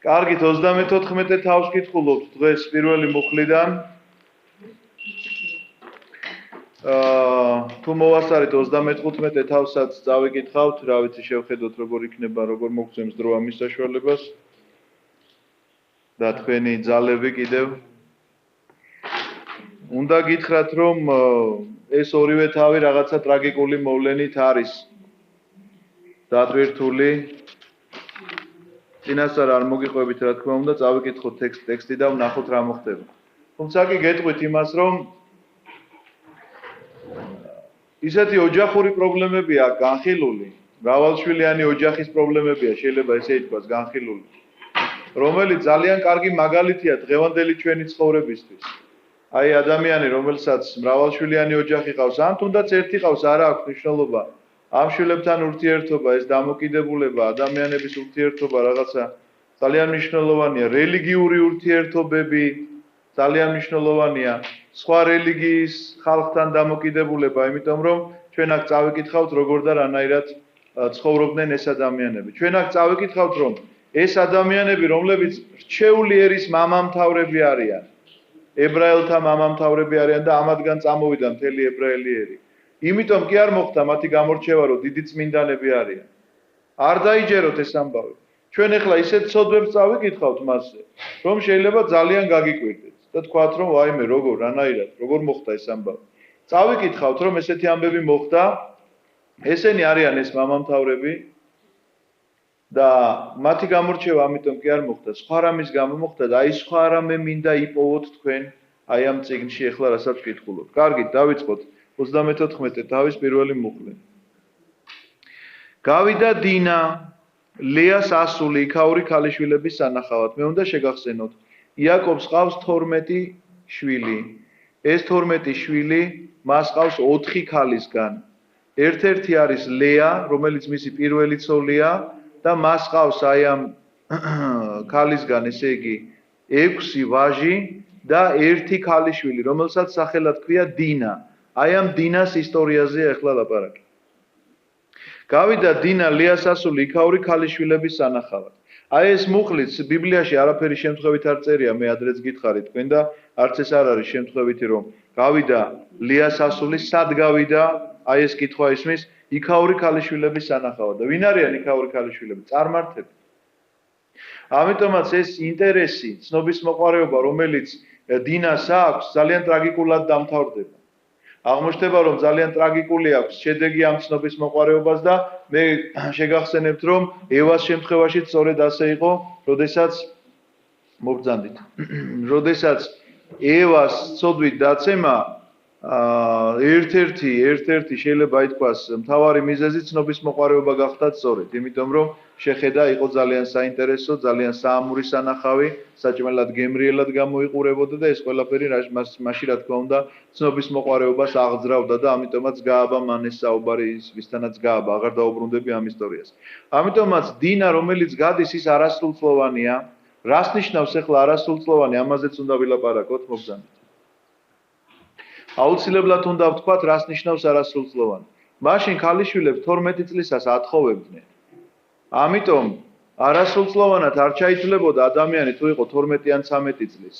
კარგით 34 თავს კითხულობთ დღეს პირველი მუხლიდან. თუ მოვასწარით 35 თავსაც წავიკითხავთ, რა ვიცი შევხედოთ როგორ იქნება, როგორ მოგწევს დრო ამის საშუალებას. და თქვენი ძალები კიდევ უნდა გითხრათ, რომ ეს ორივე თავი რაღაცა ტრაგიკული მოვლენით არის დატვირთული. წინასწარ არ მოგიყვებით, რა თქმა უნდა, წავიკითხოთ ტექსტი და ვნახოთ რა მოხდება. თუმცა კი გეტყვით იმას, რომ ისეთი ოჯახური პრობლემებია განხილული, მრავალშვილიანი ოჯახის პრობლემებია, შეიძლება ესე ითქვას, განხილული, რომელიც ძალიან კარგი მაგალითია დღევანდელი ჩვენი ცხოვრებისთვის. აი ადამიანი, რომელსაც მრავალშვილიანი ოჯახი ყავს, ან თუნდაც ერთი ყავს, არ აქვს მნიშვნელობა. ამ შვილებთან ურთიერთობა, ეს დამოკიდებულება, ადამიანების ურთიერთობა რაღაცა ძალიან მნიშვნელოვანია, რელიგიური ურთიერთობები ძალიან მნიშვნელოვანია, სხვა რელიგიის ხალხთან დამოკიდებულება, იმიტომ რომ ჩვენ აქ წავიკითხავთ როგორ და რანაირად ცხოვრობდნენ ეს ადამიანები. ჩვენ აქ წავიკითხავთ, რომ ეს ადამიანები, რომლებიც რჩეული ერის მამამთავრები არიან, ებრაელთა მამამთავრები არიან და ამათგან წამოვიდა მთელი ებრაელი ერი. იმიტომ კი არ მოხდა მათი გამორჩევა, რომ დიდი წმინდანები არიან. არ დაიჯეროთ ეს ამბავი. ჩვენ ახლა ისეთ ცოდვებს წავიკითხავთ მასზე, რომ შეიძლება ძალიან გაგიკვირდეთ და თქვათ, რომ ვაიმე, როგორ, რანაირად, როგორ მოხდა ეს ამბავი. წავიკითხავთ, რომ ესეთი ამბები მოხდა, ესენი არიან ეს მამამთავრები და მათი გამორჩევა ამიტომ კი არ მოხდა, სხვა რამის გამო მოხდა და აი სხვა რამე მინდა იპოვოთ თქვენ აი ამ წიგნში ახლა რასაც ვკითხულობთ. კარგით, დავიწყოთ 34 თავის პირველი მუხლი. გავიდა დინა ლეას ასული იქაური ქალიშვილების სანახავად. მე უნდა შეგახსენოთ, იაკობს ყავს 12 შვილი. ეს 12 შვილი მას ყავს 4 ქალისგან. ერთ-ერთი არის ლეა, რომელიც მისი პირველი ცოლია და მას ყავს აი ამ ქალისგან, ესე იგი 6 ვაჟი და 1 ქალიშვილი, რომელსაც სახელად ქვია დინა. აი ამ დინას ისტორიაზე ახლა ლაპარაკი. გავიდა დინა ლეას ასული იქაური ქალიშვილების სანახავად. აი ეს მუხლიც ბიბლიაში არაფერი შემთხვევით არ წერია, მე ადრეც გითხარით თქვენ და არც ეს არ არის შემთხვევითი, რომ გავიდა ლეას ასული, სად გავიდა, აი ეს კითხვა ისმის, იქაური ქალიშვილების სანახავად. და ვინ არიან იქაური ქალიშვილები? წარმართები. ამიტომაც ეს ინტერესი, ცნობის მოყვარეობა, რომელიც დინას აქვს, ძალიან ტრაგიკულად დამთავრდება. აღმოჩნდება, რომ ძალიან ტრაგიკული აქვს შედეგი ამ ცნობის მოყვარეობას და მე შეგახსენებთ, რომ ევას შემთხვევაში სწორედ ასე იყო, როდესაც მობრძანდით. როდესაც ევას ცოდვით დაცემა ერთ-ერთი შეიძლება ითქვას მთავარი მიზეზი ცნობის მოყვარეობა გახდა სწორედ, იმიტომ რომ შეხედა იყო ძალიან საინტერესო, ძალიან საამური სანახავი, საჭმელად გემრიელად გამოიყურებოდა და ეს ყველაფერი მაშინ რა თქმა უნდა ცნობის მოყვარეობას აღძრავდა და ამიტომაც გააბა მან ეს საუბარი ვისთანაც გააბა, აღარ დაუბრუნდები ამ ისტორიას. ამიტომაც დინა, რომელიც გადის, ის არასრულწლოვანია. რას ნიშნავს ახლა არასრულწლოვანი? ამაზეც უნდა ვილაპარაკოთ, მოგზავნით. აუცილებლად უნდა ვთქვათ, რას ნიშნავს არასრულწლოვანი. მაშინ ქალიშვილებს 12 წლისას ათხოვებდნენ. ამიტომ არასრულწლოვანად არ ჩაითვლებოდა ადამიანი თუ იყო 12 ან 13 წლის.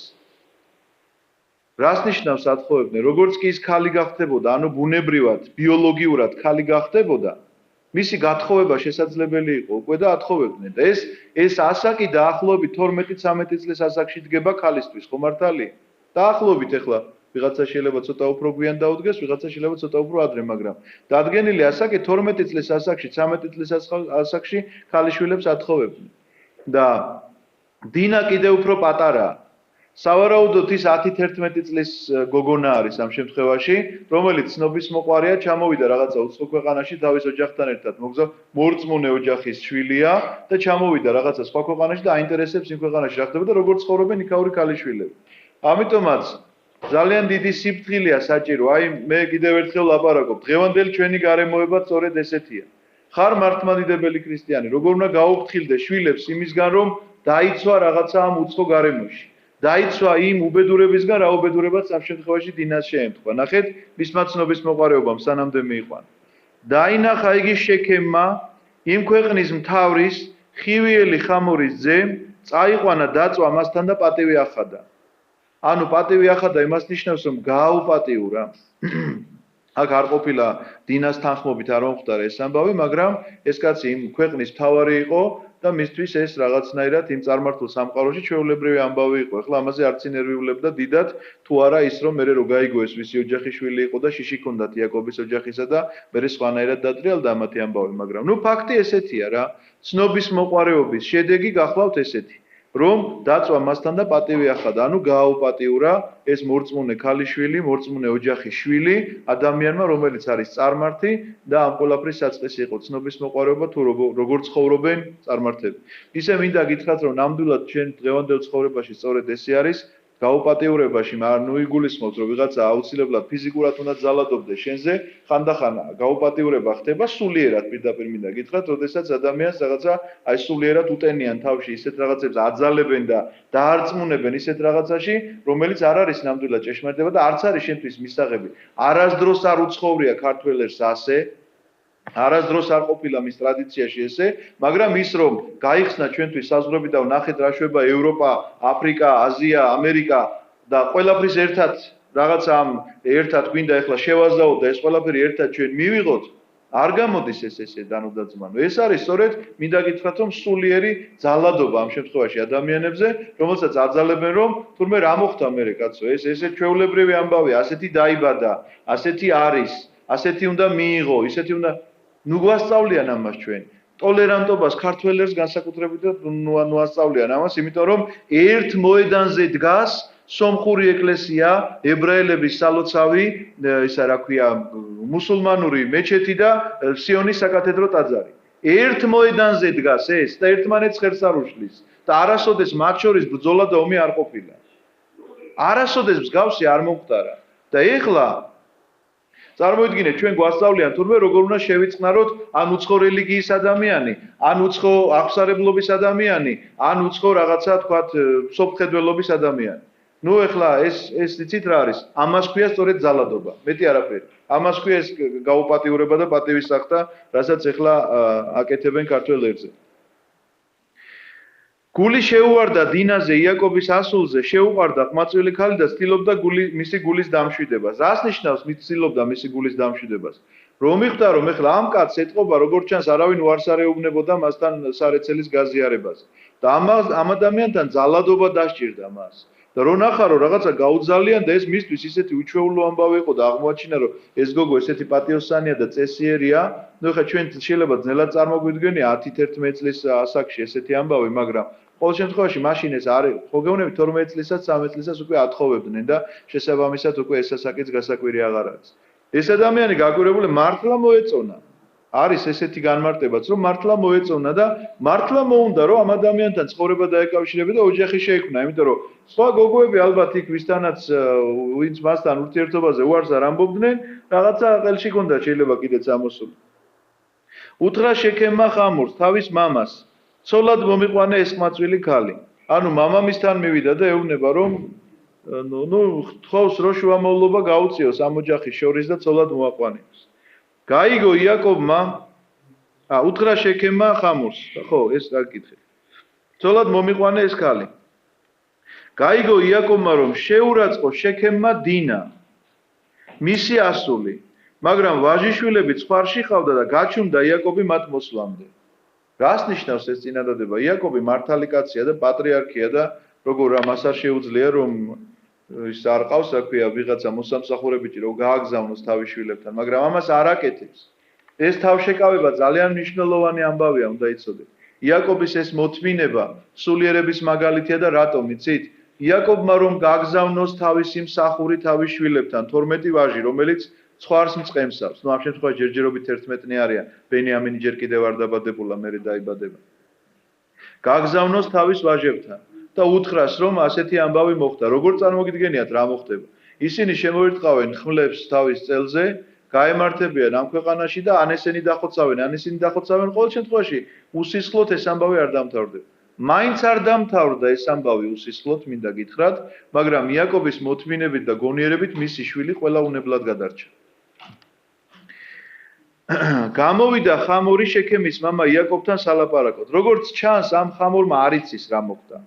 რას ნიშნავს ათხოვებდნენ? როგორც კი ის ქალი გახდებოდა, ანუ ბუნებრივად, ბიოლოგიურად ქალი გახდებოდა, მისი გათხოვება შესაძლებელი იყო უკვე და ათხოვებდნენ. და ეს ასაკი დაახლოებით 12-13 წლის ასაკში დგება ქალისთვის, ხო მართალია? დაახლოებით ახლა ვიღაცა შეიძლება ცოტა უფრო გვიან დაუდგეს, ვიღაცა შეიძლება ცოტა უფრო ადრე, მაგრამ დადგენილი ასაკი 12 წლის ასაკში, 13 წლის ასაკში ქალიშვილებს ათხოვებდნენ. და დინა კიდევ უფრო პატარაა. სავარაუდოდ ის 10-11 წლის გოგონა არის ამ შემთხვევაში, რომელიც ცნობის მოყვარეა, ჩამოვიდა რაღაცა უცხო ქვეყანაში თავის ოჯახთან ერთად, მოგზავ მორწმუნე ოჯახის შვილია და ჩამოვიდა რაღაცა სხვა ქვეყანაში და აინტერესებს იმ ქვეყანაში რა ხდება და როგორ ცხოვრობენ იქაური ქალიშვილები. ამიტომაც ძალიან დიდი სიფრთხილეა საჭირო. აი მე კიდევ ერთხელ ლაპარაკობ, დღევანდელი ჩვენი გარემოება სწორედ ესეთია. ხარ მართლმადიდებელი ქრისტიანი, როგორ უნდა გაუფრთხილდე შვილებს იმისგან, რომ დაიცვა რაღაცა ამ უცხო გარემოში. დაიცვა იმ უბედურებისგან, რა უბედურებაც ამ შემთხვევაში დინას შეემთხვა. ნახეთ, მისმა ცნობის მოყვარეობამ სანამდე მიიყვანა. დაინახა იგი შექემმა იმ ქვეყნის მთავრის ხივიელი ხამურის ძე, წაიყვანა დაწვა მასთან და პატივი ახადა. ანუ პატივი ახადა იმას ნიშნავს, რომ გააუპატიურა. აქ არ ყოფილა დინას თანხმობით არ მომხდარა ეს ამბავი, მაგრამ ეს კაცი იმ ქვეყნის მთავარი იყო და მისთვის ეს რაღაცნაირად იმ წარმართულ სამყაროში ჩვეულებრივი ამბავი იყო. ახლა ამაზე არც ინერვიულებდა დიდად თუ არა ის რომ მერე რო გაიგოეს ვისი ოჯახის შვილი იყო და შიში ჰქონდათ იაკობის ოჯახისა და მერე სხვანაირად დატრიალდა ამათი ამბავი, მაგრამ ნუ ფაქტი ესეთია რა. ცნობის მოყარეობის შედეგი გახლავთ ესეთი. რომ დაწვა მასთან და პატივი ახადა, ანუ გააუპატიურა ეს მორწმუნე ქალიშვილი, მორწმუნე ოჯახის შვილი ადამიანმა, რომელიც არის წარმართი და ამ ყველაფრის საწყისი იყო ცნობის მოყარეობა თუ როგორ ცხოვრობენ წარმართები. ისე მინდა გითხრათ, რომ ნამდვილად ჩვენ დღევანდელ ცხოვრებაში სწორედ ესე არის, გაუპატიურებაში ნუ იგულისხმობთ, რომ ვიღაცა აუცილებლად ფიზიკურად უნდა ძალადობდეს შენზე, ხანდახან გაუპატიურება ხდება სულიერად პირდაპირ მინდა გითხრათ, როდესაც ადამიანს რაღაცა აი სულიერად უტენიან თავში ისეთ რაღაცებს აძალებენ და დაარწმუნებენ ისეთ რაღაცაში, რომელიც არ არის ნამდვილად ჭეშმარიტება და არც არის შენთვის მისაღები. არასდროს არ უცხოვრია ქართველებს ასე, არასდროს არ ყოფილა მის ტრადიციაში ესე, მაგრამ ის რომ გაიხსნა ჩვენთვის საზღვრები და ვნახეთ რა შვება ევროპა, აფრიკა, აზია, ამერიკა და ყველაფრის ერთად რაღაცა ამ ერთად გვინდა ეხლა შევაზაოთ და ეს ყველაფერი ერთად ჩვენ მივიღოთ, არ გამოდის ესე დანუდაძმანო. ეს არის სწორედ მინდა გითხრათ, რომ სულიერი ძალადობა ამ შემთხვევაში ადამიანებზე, რომელსაც აძალებენ რომ თურმე რა მოხდა მერე კაცო, ესე ჩვეულებრივი ამბავია, ასეთი დაიბადა, ასეთი არის, ასეთი უნდა მიიღო, ისეთი უნდა ნუ გვასწავლიან ამას ჩვენ. ტოლერანტობას ქართველებს განსაკუთრებით ნუ ასწავლიან ამას, იმიტომ რომ ერთ მოედანზე დგას სომხური ეკლესია, ებრაელების სალოცავი, ისა რა ქვია, მუსულმანური მეჩეთი და სიონის საკათედრო ტაძარი. ერთ მოედანზე დგას ეს და ერთმანეთს ხერს არ უშლის და არასოდეს მათ შორის ბრძოლა და ომი არ ყოფილა. არასოდეს მსგავსი არ მომხდარა. და ეხლა წარმოიდგინეთ, ჩვენ გვასწავლიან თურმე როგორ უნდა შევიწყნაროთ ან უცხო რელიგიის ადამიანი, ან უცხო აღსარებლობის ადამიანი, ან უცხო რაღაცა თქვათ სოფხედველობის ადამიანი. ნუ ეხლა ეს იცით რა არის? ამას ქვია სწორედ ძალადობა. მეტი არაფერი. ამას ქვია ეს გაუპატიურება და პატივის სახთა, რასაც ეხლა აკეთებენ ქართველ ერზე. გული შეუვარდა დინაზე იაკობის ასულზე, შეუყარდა ყმაწვილი ქალი და ცდილობდა მისი გულის დამშვიდებას. რას ნიშნავს ცდილობდა მისი გულის დამშვიდებას? რომ მიხვდა რომ ეხლა ამ კაცს ეტყობა როგორც ჩანს არავინ უარს არ ეუბნებოდა მასთან სარეცელის გაზიარებაზე. და ამ ადამიანთან ძალადობა დასჭირდა მას. და რო ნახა რომ რაღაცა გაუძალიან და ეს მისთვის ისეთი უჩვეულო ამბავი იყო და აღმოაჩინა რომ ეს გოგო ესეთი პატიოსანია და წესიერია, ნუ ეხლა ჩვენ შეიძლება ძნელად წარმოგვიდგენია 10-11 წლის ასაკში ესეთი ამბავი, მაგრამ ყოველ შემთხვევაში მაშინ ეს არის, ხო გეუბნები 12 წლისაც, 13 წლისაც უკვე ათხოვებდნენ და შესაბამისად უკვე ეს ასაკიც გასაკვირი აღარ არის. ეს ადამიანი გაკვირებული მართლა მოეწონა. არის ესეთი განმარტებაც, რომ მართლა მოეწონა და მართლა მოუნდა რომ ამ ადამიანთან ცხოვრება დაეკავშირებინა და ოჯახი შეიქმნა, იმიტომ რომ სხვა გოგოები ალბათ იქ ვისთანაც ვინც მასთან ურთიერთობაზე უარს არ ამბობდნენ, რაღაცა ყელში ჰქონდა შეიძლება კიდეც ამოსული. უთხრა შექემმა ხამურს თავის მამას, ცოლად მომიყვანა ეს ყმაწვილი ქალი. ანუ მამამისთან მივიდა და ეუბნება რომ ნუ თხოვს რომ შუამავლობა გაუწიოს ამ ოჯახის შორის და ცოლად მოაყვანოს. გაიგო იაკობმა, უთხრა შექემმა ხამურს, ხო, ეს არ გკითხე. ცოლად მომიყვანა ეს ქალი. გაიგო იაკობმა რომ შეურაცხო შექემმა დინა, მისი ასული, მაგრამ ვაჟიშვილები ცხვარში ყავდა და გაჩუმდა იაკობი მათ მოსვლამდე. რას ნიშნავს ეს წინადადება? იაკობი მართალი კაცია და პატრიარქია და როგორ ამას არ შეუძლია რომ ის არ ყავს, რა ქვია, ვიღაცა მოსამსახურებითი რომ გააგზავნოს თავის შვილებთან, მაგრამ ამას არ აკეთებს. ეს თავშეკავება ძალიან მნიშვნელოვანი ამბავია, უნდა იცოდეთ. იაკობის ეს მოთმინება სულიერების მაგალითია და რატომ იცით? იაკობმა რომ გააგზავნოს თავისი მსახური თავის შვილებთან, 12 ვაჟი, რომელიც ცხვარს მწყემსავს. ნუ ამ შემთხვევაში ჯერჯერობით 11 არიან. ბენიამინი ჯერ კიდევ არ დაბადებულა, მერე დაიბადება. გააგზავნოს თავის ვაჟებთან. და უთხრას რომ ასეთი ამბავი მოხდა. როგორ წარმოგიდგენიათ რა მოხდება? ისინი შემოირტყავენ ხმლებს თავის წელზე, გაემართებიან ამ ქვეყანაში და ან ესენი დახოცავენ, ან ისინი დახოცავენ, ყოველ შემთხვევაში უსისხლოდ ეს ამბავი არ დამთავრდება. მაინც არ დამთავრდა ეს ამბავი უსისხლოდ, მინდა გითხრათ, მაგრამ იაკობის მოთმინებით და გონიერებით მისი შვილი ყველა უნებლად გადარჩა. გამოვიდა ხამორი შექემის მამა იაკობთან სალაპარაკოდ. როგორც ჩანს, ამ ხამორმა არ იცის რა მოხდა.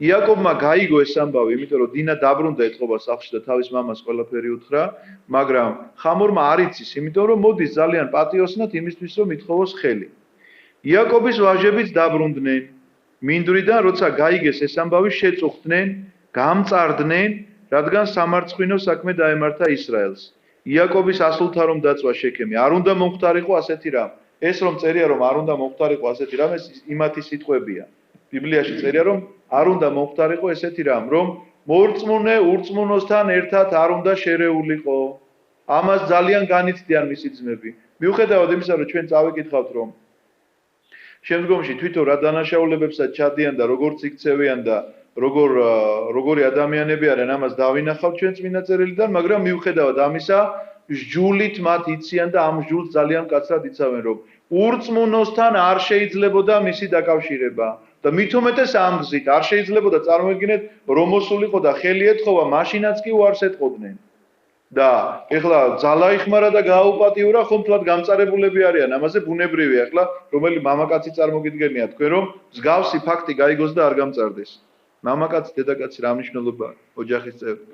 იაკობმა გაიგო ეს ამბავი, იმიტომ რომ დინა დაბრუნდა ეთყობა სახლში და თავის მამას ყველაფერი უთხრა, მაგრამ ხამორმა არ იცის, იმიტომ რომ მოდის ძალიან პატიოსნად იმისთვის რომ ითხოვოს ხელი. იაკობის ვაჟებიც დაბრუნდნენ. მინდვრიდან როცა გაიგეს ეს ამბავი შეწუხდნენ, გამწარდნენ, რადგან სამარცხვინო საქმე დაემართა ისრაელს. იაკობის ასულთა რომ დაწვა შექემი, არ უნდა მომხდარიყო ასეთი რამ. ეს რომ წერია რომ არ უნდა მომხდარიყო ასეთი რამ, ეს იმათი სიტყვებია. ბიბლიაში წერია რომ არ უნდა მომხდარიყო ესეთი რამ, რომ მორწმუნე ურწმუნოსთან ერთად არ უნდა შერეულიყო. ამას ძალიან განიცდიან მისი ძმები. მიუხედავად იმისა, რომ ჩვენ წავიკითხავთ, რომ შემდგომში თვითონ რა დანაშაულებებსაც ჩადიან და როგორც იქცევიან და როგორი ადამიანები არიან, ამას დავინახავთ ჩვენ წმინდა წერილიდან, მაგრამ მიუხედავად ამისა, სჯულით მათ იციან და ამ სჯულს ძალიან მკაცრად იცავენ, რომ ურწმუნოსთან არ შეიძლებოდა მისი დაკავშირება. და მით უმეტეს ამ გზით არ შეიძლებოდა წარმოიდგინეთ რომ მოსულიყო და ხელი ეთხოვა, მაშინაც კი უარს ეთყოდნენ. და ეხლა ძალა იხმარა და გააუპატიურა, ხომ თლად გამწარებულები არიან, ამაზე ბუნებრივია. ეხლა რომელი მამაკაცი წარმოგიდგენია თქვენ რომ მსგავსი ფაქტი გაიგოს და არ გამწარდეს. მამაკაცი, დედაკაცი რა მნიშვნელობა აქვს ოჯახის წევრი.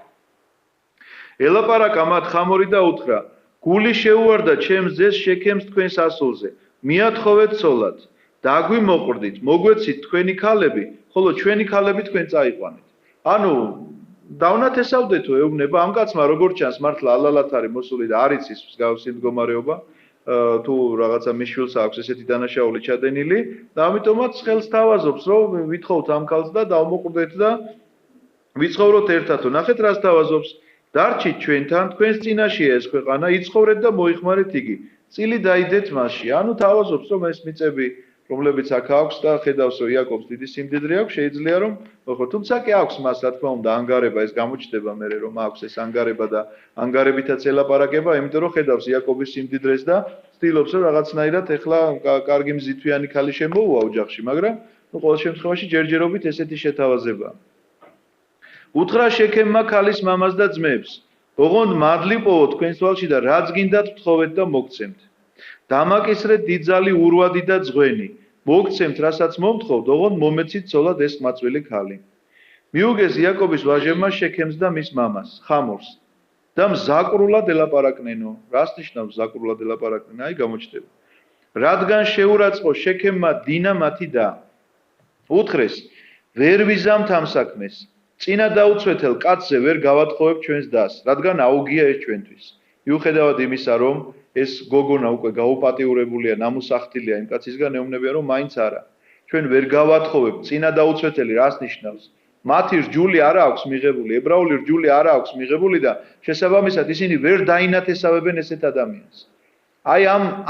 ელაპარაკა მათ ხამორი და უთხრა, გული შეუვარდა ჩემს ძეს შექემს თქვენს ასულზე. მიათხოვეთ ცოლად. დაგვიმოყრდით, მოგვეცით თქვენი ქალები, ხოლო ჩვენი ქალები თქვენ წაიყვანეთ. ანუ დავნათესავდეთო ეუბნება ამ კაცმა როგორც ჩანს მართლა ალალათ არის მოსული და არ იცის მსგავსი მდგომარეობა, თუ რაღაცა მის შვილს აქვს ესეთი დანაშაული ჩადენილი და ამიტომაც ხელს თავაზობს რომ ვითხოვთ ამ ქალს და დავმოყრდეთ და ვიცხოვროთ ერთად. ნახეთ რას თავაზობს. დარჩით ჩვენთან, თქვენს წინაშეა ეს ქვეყანა, იცხოვრეთ და მოიხმარეთ იგი. წილი დაიდეთ მასში. ანუ თავაზობს რომ ეს მიწები რომლებიც აქ აქვს და ხედავს რომ იაკობს დიდი სიმდიდრე აქვს, შეიძლება რომ ხო, თუმცა კი აქვს მას რა თქმა უნდა ანგარება, ეს გამოჩნდება მერე რომ აქვს ეს ანგარება და ანგარებითაც ელაპარაკება, იმიტომ რომ ხედავს იაკობის სიმდიდრეს და ცდილობს რომ რაღაცნაირად ეხლა კარგი მზითვიანი ქალი შემოუვა ოჯახში, მაგრამ ნუ ყოველ შემთხვევაში ჯერჯერობით ესეთი შეთავაზება. უთხრა შექემმა ქალის მამას და ძმებს, ოღონდ მადლი პოვოთ თქვენს თვალში და რაც გინდათ ვთხოვეთ და მოგცემთ. დამაკისრეთ დიდძალი ურვადი და ძღვენი. მოგცემთ, რასაც მომთხოვთ, ოღონდ მომეცით ცოლად ეს ყმაწვილი ქალი. მიუგეს იაკობის ვაჟებმა შექემს და მის მამას, ხამორს. და მზაკრულად ელაპარაკნენო. რას ნიშნავს მზაკრულად ელაპარაკნენ? აი გამოჩნდება. რადგან შეურაცხყო შექემმა დინა მათი და. უთხრეს, ვერ ვიზამთ ამ საქმეს. წინა დაუცვეთელ კაცზე ვერ გავათხოვებ ჩვენს დას, რადგან აუგია ეს ჩვენთვის. მიუხედავად იმისა, რომ ეს გოგონა უკვე გაუპატიურებულია, ნამუსახტილია იმ კაცისგან, ეუბნებიან რომ მაინც არა. ჩვენ ვერ გავათხოვებთ, წინა დაუცვეთელი რას ნიშნავს? მათი რჯული არ აქვს მიღებული, ებრაული რჯული არ აქვს მიღებული და შესაბამისად ისინი ვერ დაინათესავებენ ესეთ ადამიანს. აი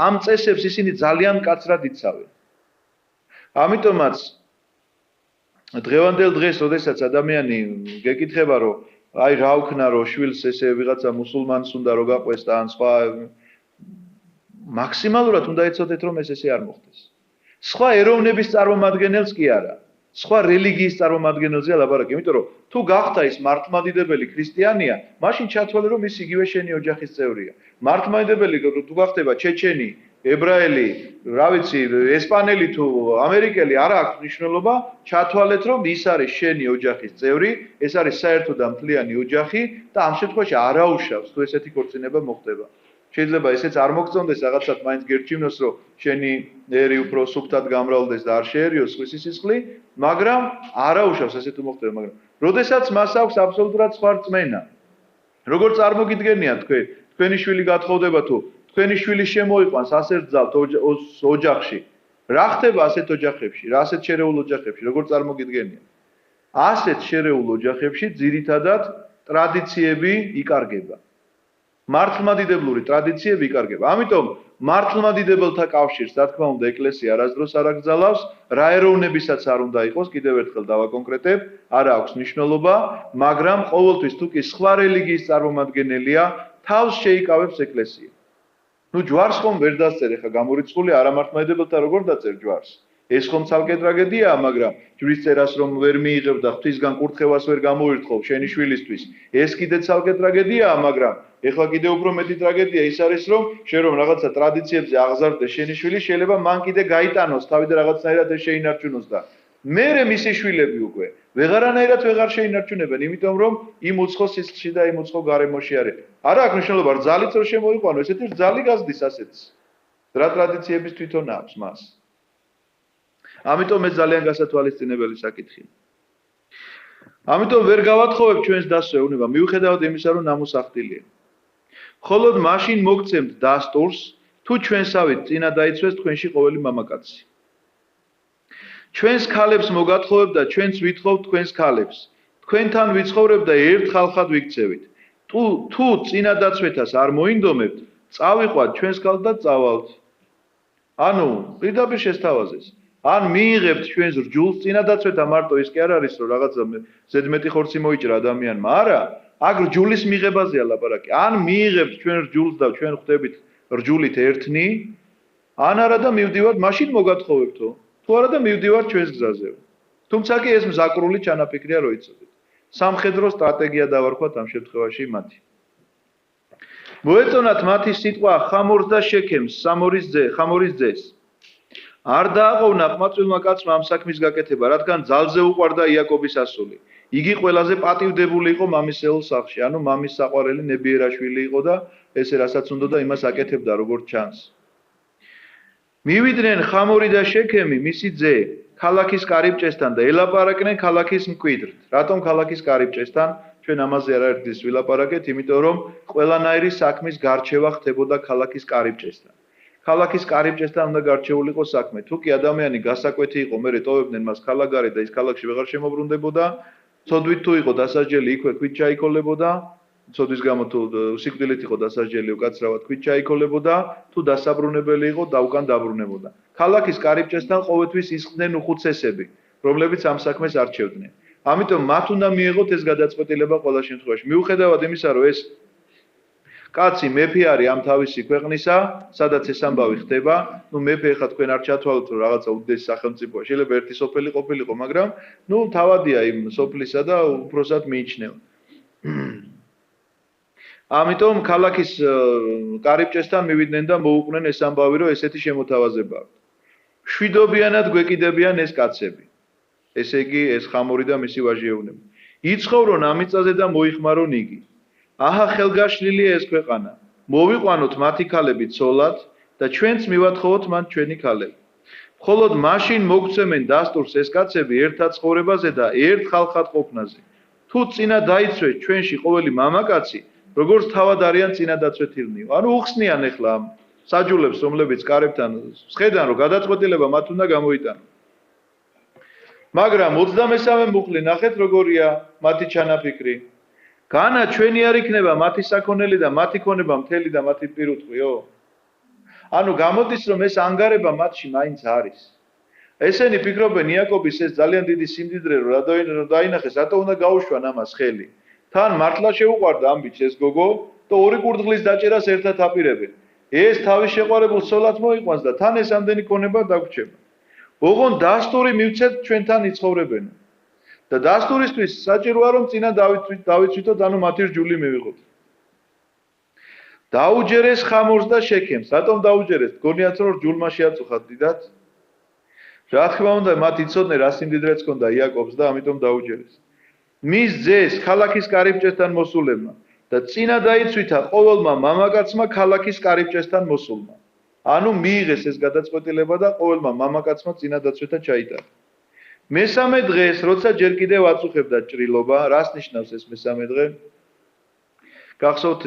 ამ წესებს ისინი ძალიან მკაცრად იცავენ. ამიტომაც დღევანდელ დღეს, როდესაც ადამიანი გეკითხება, რომ აი რა ვქნა, რომ შვილს ესე ვიღაცა მუსულმანს უნდა რო გაყვეს და ან სხვა მაქსიმალურად უნდა იცოდეთ, რომ ეს ესე არ მოხდეს. სხვა ეროვნების წარმომადგენელს კი არა, სხვა რელიგიის წარმომადგენელზეა ლაპარაკი, იმიტომ რომ თუ გახდა ის მართლმადიდებელი ქრისტიანია, მაშინ ჩათვალე რომ ის იგივე შენი ოჯახის წევრია. მართლმადიდებელი თუ გახდება ჩეჩენი, ებრაელი, რა ვიცი, ესპანელი თუ ამერიკელი არ აქვს მნიშვნელობა, ჩათვალეთ რომ ის არის შენი ოჯახის წევრი, ეს არის საერთო და მთლიანი ოჯახი და ამ შემთხვევაში არაუშავს თუ ესეთი ქორწინება მოხდება. შეიძლება ესეც არ მოგწონდეს, რაღაცად მაინც გერჩივნოს, რომ შენი ერი უფრო სუფთად გამრავლდეს და არ შეერიოს სხვისი სისხლი, მაგრამ არაუშავს ესე თუ მოხდება, მაგრამ როდესაც მას აქვს აბსოლუტურად სხვა რწმენა. როგორ წარმოგიდგენია თქვენ, თქვენი შვილი გათხოვდება თუ თქვენი შვილი შემოიყვანს ასეთ ძალთ ოჯახში. რა ხდება ასეთ ოჯახებში, რა ასეთ შერეულ ოჯახებში, როგორ წარმოგიდგენია? ასეთ შერეულ ოჯახებში ძირითადად ტრადიციები იკარგება. მართლმადიდებლური ტრადიციები იკარგება. ამიტომ მართლმადიდებელთა კავშირს, რა თქმა უნდა, ეკლესია არასდროს არ აკრძალავს, რა ეროვნებისაც არ უნდა იყოს, კიდევ ერთხელ დავაკონკრეტებ, არ აქვს მნიშვნელობა, მაგრამ ყოველთვის თუ კი სხვა რელიგიის წარმომადგენელია, თავს შეიკავებს ეკლესია. ნუ ჯვარს ხომ ვერ დასწერ, ეხა გამორიცხული არამართლმადიდებელთა როგორ დაწერ ჯვარს? ეს ხომ ცალკე ტრაგედიაა, მაგრამ ჯვრის წერას რომ ვერ მიიღებ და ღვთისგან კურთხევას ვერ გამოირთხოვ შენი შვილისთვის, ეს კიდე ცალკე ტრაგედიაა, მაგრამ ეხლა კიდე უფრო მეტი ტრაგედია ის არის, რომ შენ რომ რაღაცა ტრადიციებზე აღზარდე შენი შვილი, შეიძლება მან კიდე გაიტანოს თავი და რაღაცნაირად ეს შეინარჩუნოს და მერე მისი შვილები უკვე ვეღარანაირად ვეღარ შეინარჩუნებენ, იმიტომ რომ იმ უცხო სისხლში და იმ უცხო გარემოში არის. არა აქვს მნიშვნელობა, რძალიც რო შემოიყვანო, ესეთი რძალი გაზდის ასეთს. რა ტრადიციების თვითონ აქვს მას. ამიტომ ეს ძალიან გასათვალისწინებელი საკითხია. ამიტომ ვერ გავათხოვებ ჩვენს დასვეუნება, მიუხედავად იმისა, რომ ნამოსახტილია. მხოლოდ მაშინ მოგცემთ დასტურს, თუ ჩვენსავით წინა დაიცვეს თქვენში ყოველი მამაკაცი. ჩვენს ქალებს მოგათხოვებ და ჩვენც ვითხოვთ თქვენს ქალებს. თქვენთან ვიცხოვრებ და ერთ ხალხად ვიქცევით. თუ წინა დაცვეთას არ მოინდომებთ, წავიყვათ ჩვენს ქალს და წავალთ. ანუ პირდაპირ შესთავაზეს. ან მიიღებთ ჩვენს რჯულს წინა დაცვეთა მარტო ის კი არ არის რომ რაღაცა ზედმეტი ხორცი მოიჭრა ადამიანმა, არა, აქ რჯულის მიღებაზეა ლაპარაკი. ან მიიღებთ ჩვენ რჯულს და ჩვენ ხვდებით რჯულით ერთნი, ან არა და მივდივართ, მაშინ მოგათხოვებთო. თუ არა და მივდივართ ჩვენს გზაზე. თუმცა კი ეს მზაკრული ჩანაფიქრია რო იცოდეთ. სამხედრო სტრატეგია დავარქვათ ამ შემთხვევაში მათი. მოეწონათ მათი სიტყვა ხამორს და შექემს, ხამორის ძეს. არ დააყოვნა ყმაწვილმა კაცმა ამ საქმის გაკეთება, რადგან ძალზე უყვარდა იაკობის ასული. იგი ყველაზე პატივდებული იყო მამისეულ სახლში, ანუ მამის საყვარელი ნებიერაშვილი იყო და ესე რასაც უნდა და იმას აკეთებდა როგორც ჩანს. მივიდნენ ხამორი და შექემი, მისი ძე, ქალაქის კარიბჭესთან და ელაპარაკნენ ქალაქის მკვიდრთ. რატომ ქალაქის კარიბჭესთან? ჩვენ ამაზე არაერთის ვილაპარაკეთ, იმიტომ რომ ყველანაირი საქმის გარჩევა ხდებოდა ქალაქის კარიბჭესთან. ქალაქის კარიბჭესთან უნდა გარჩეულიყო საქმე. თუ კი ადამიანი გასაკვეთი იყო, მერე ტოვებდნენ მას ქალაქგარეთ და ის ქალაქში ვეღარ შემოbrunდებოდა, ცოდვით თუ იყო დასაჯელი, იქვე ქვით ჩაიქოლებოდა, ცოდვის გამო თუ სიკვდილით იყო დასაჯელი, უკაცრავად ქვით ჩაიქოლებოდა, თუ დასაბრუნებელი იყო, დაუკან დაბრუნებოდა. ქალაქის კარიბჭესთან ყოველთვის ისხდნენ უხუცესები, რომლებიც ამ საქმეს არჩევდნენ. ამიტომ მათ უნდა მიიღოთ ეს გადაწყვეტილება ყველა შემთხვევაში. მიუხედავად იმისა, რომ ეს კაცი მეფე არის ამ თავისი ქვეყნისა, სადაც ეს ამბავი ხდება, მეფე ხა თქვენ არ ჩათვალოთ, რომ რაღაცა უდიდესი სახელმწიფოა, შეიძლება ერთი სოფელი ყოფილიყო, მაგრამ თავადია იმ სოფლისა და უпроსად მიიჩნევა. ამიტომ ქალაქის კარიბჭესთან მივიდნენ და მოუყვნენ ეს ამბავი, რომ ესეთი შემოთავაზება აქვს. შვიდობიანად გვეკიდებიან ეს კაცები. ესე იგი, ეს ხამორი და მისი ვაჟიეუნები. იცხოვრონ ამ მიწაზე და მოიხმარონ იგი. აჰა ხელგაშლილია ეს ქვეყანა. მოვიყვანოთ მათი ქალები ცოლად და ჩვენც მივათხოვოთ მან ჩვენი ქალები. მხოლოდ მაშინ მოგცემენ დასტურს ეს კაცები ერთად ცხოვრებაზე და ერთ ხალხად ყოფნაზე. თუ წინა დაიცვეს ჩვენში ყოველი მამაკაცი, როგორც თავად არიან წინა დაცვეთილნი. ანუ უხსნიან ახლა ამ საჯულებს, რომლებიც კარებთან სხედან, რომ გადაწყვეტილება მათ უნდა გამოიტანონ. მაგრამ 23-ე მუხლი ნახეთ როგორია მათი ჩანაფიქრი. განა ჩვენი არ იქნება მათი საქონელი და მათი ქონება მთელი და მათი პირუტყვიო. ანუ გამოდის რომ ეს ანგარება მათში მაინც არის. ესენი ფიქრობენ იაკობის ეს ძალიან დიდი სიმდიდრე რომ დაინახეს, რატო უნდა გაუშვან ამას ხელი. თან მართლა შეუყვარდა ამ ბიჭს ეს გოგო და ორი კურდღლის დაჭერას ერთად აპირებენ. ეს თავის შეყვარებულ სოლად მოიყვანს და თან ეს ამდენი ქონება დაგვრჩება. ოღონ დასტური მივცეთ ჩვენთან იცხოვრებენ. და დასტურისთვის საჭიროა რომ წინა დავიცვითოთ, ანუ მათი რჯული მივიღოთ. დაუჯერეს ხამორს და შექემს. რატომ დაუჯერეს? გონიათ რომ რჯულმა შეაწუხათ დიდად? რა თქმა უნდა, მათ იცოდნენ რა სიმდიდრეც ჰქონდა იაკობს და ამიტომ დაუჯერეს. მის ძეს ქალაქის კარიბჭესთან მოსულებმა და წინა დაიცვითა ყოველმა მამაკაცმა ქალაქის კარიბჭესთან მოსულმა. ანუ მიიღეს ეს გადაწყვეტილება და ყოველმა მამაკაცმა წინა დაცვეთა ჩაიტარა. მესამე დღეს, როცა ჯერ კიდევ აწუხებდა ჭრილობა, რას ნიშნავს ეს მესამე დღე? გახსოვთ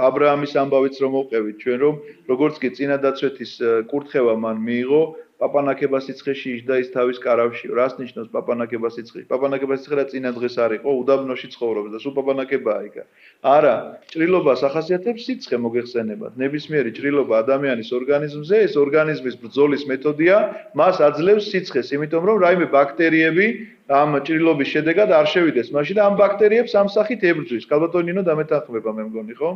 აბრაამის ამბავიც რომ მოვყევით ჩვენ, რომ როგორც კი წინა დაცვეთის კურთხევა მან მიიღო, პაპანაკება სიცხეში იჯდა ის თავის კარავში. რას ნიშნავს პაპანაკება სიცხეში? პაპანაკება სიცხე რა წინა დღეს არ იყო, უდაბნოში ცხოვრობს და სულ პაპანაკებაა იქ. არა, ჭრილობას ახასიათებს სიცხე მოგეხსენებათ. ნებისმიერი ჭრილობა ადამიანის ორგანიზმზე, ეს ორგანიზმის ბრძოლის მეთოდია, მას აძლევს სიცხეს, იმიტომ რომ რაიმე ბაქტერიები ამ ჭრილობის შედეგად არ შევიდეს მასში და ამ ბაქტერიებს ამ სახით ებრძვის. ქალბატონინო დამეთანხმება მე მგონი, ხო?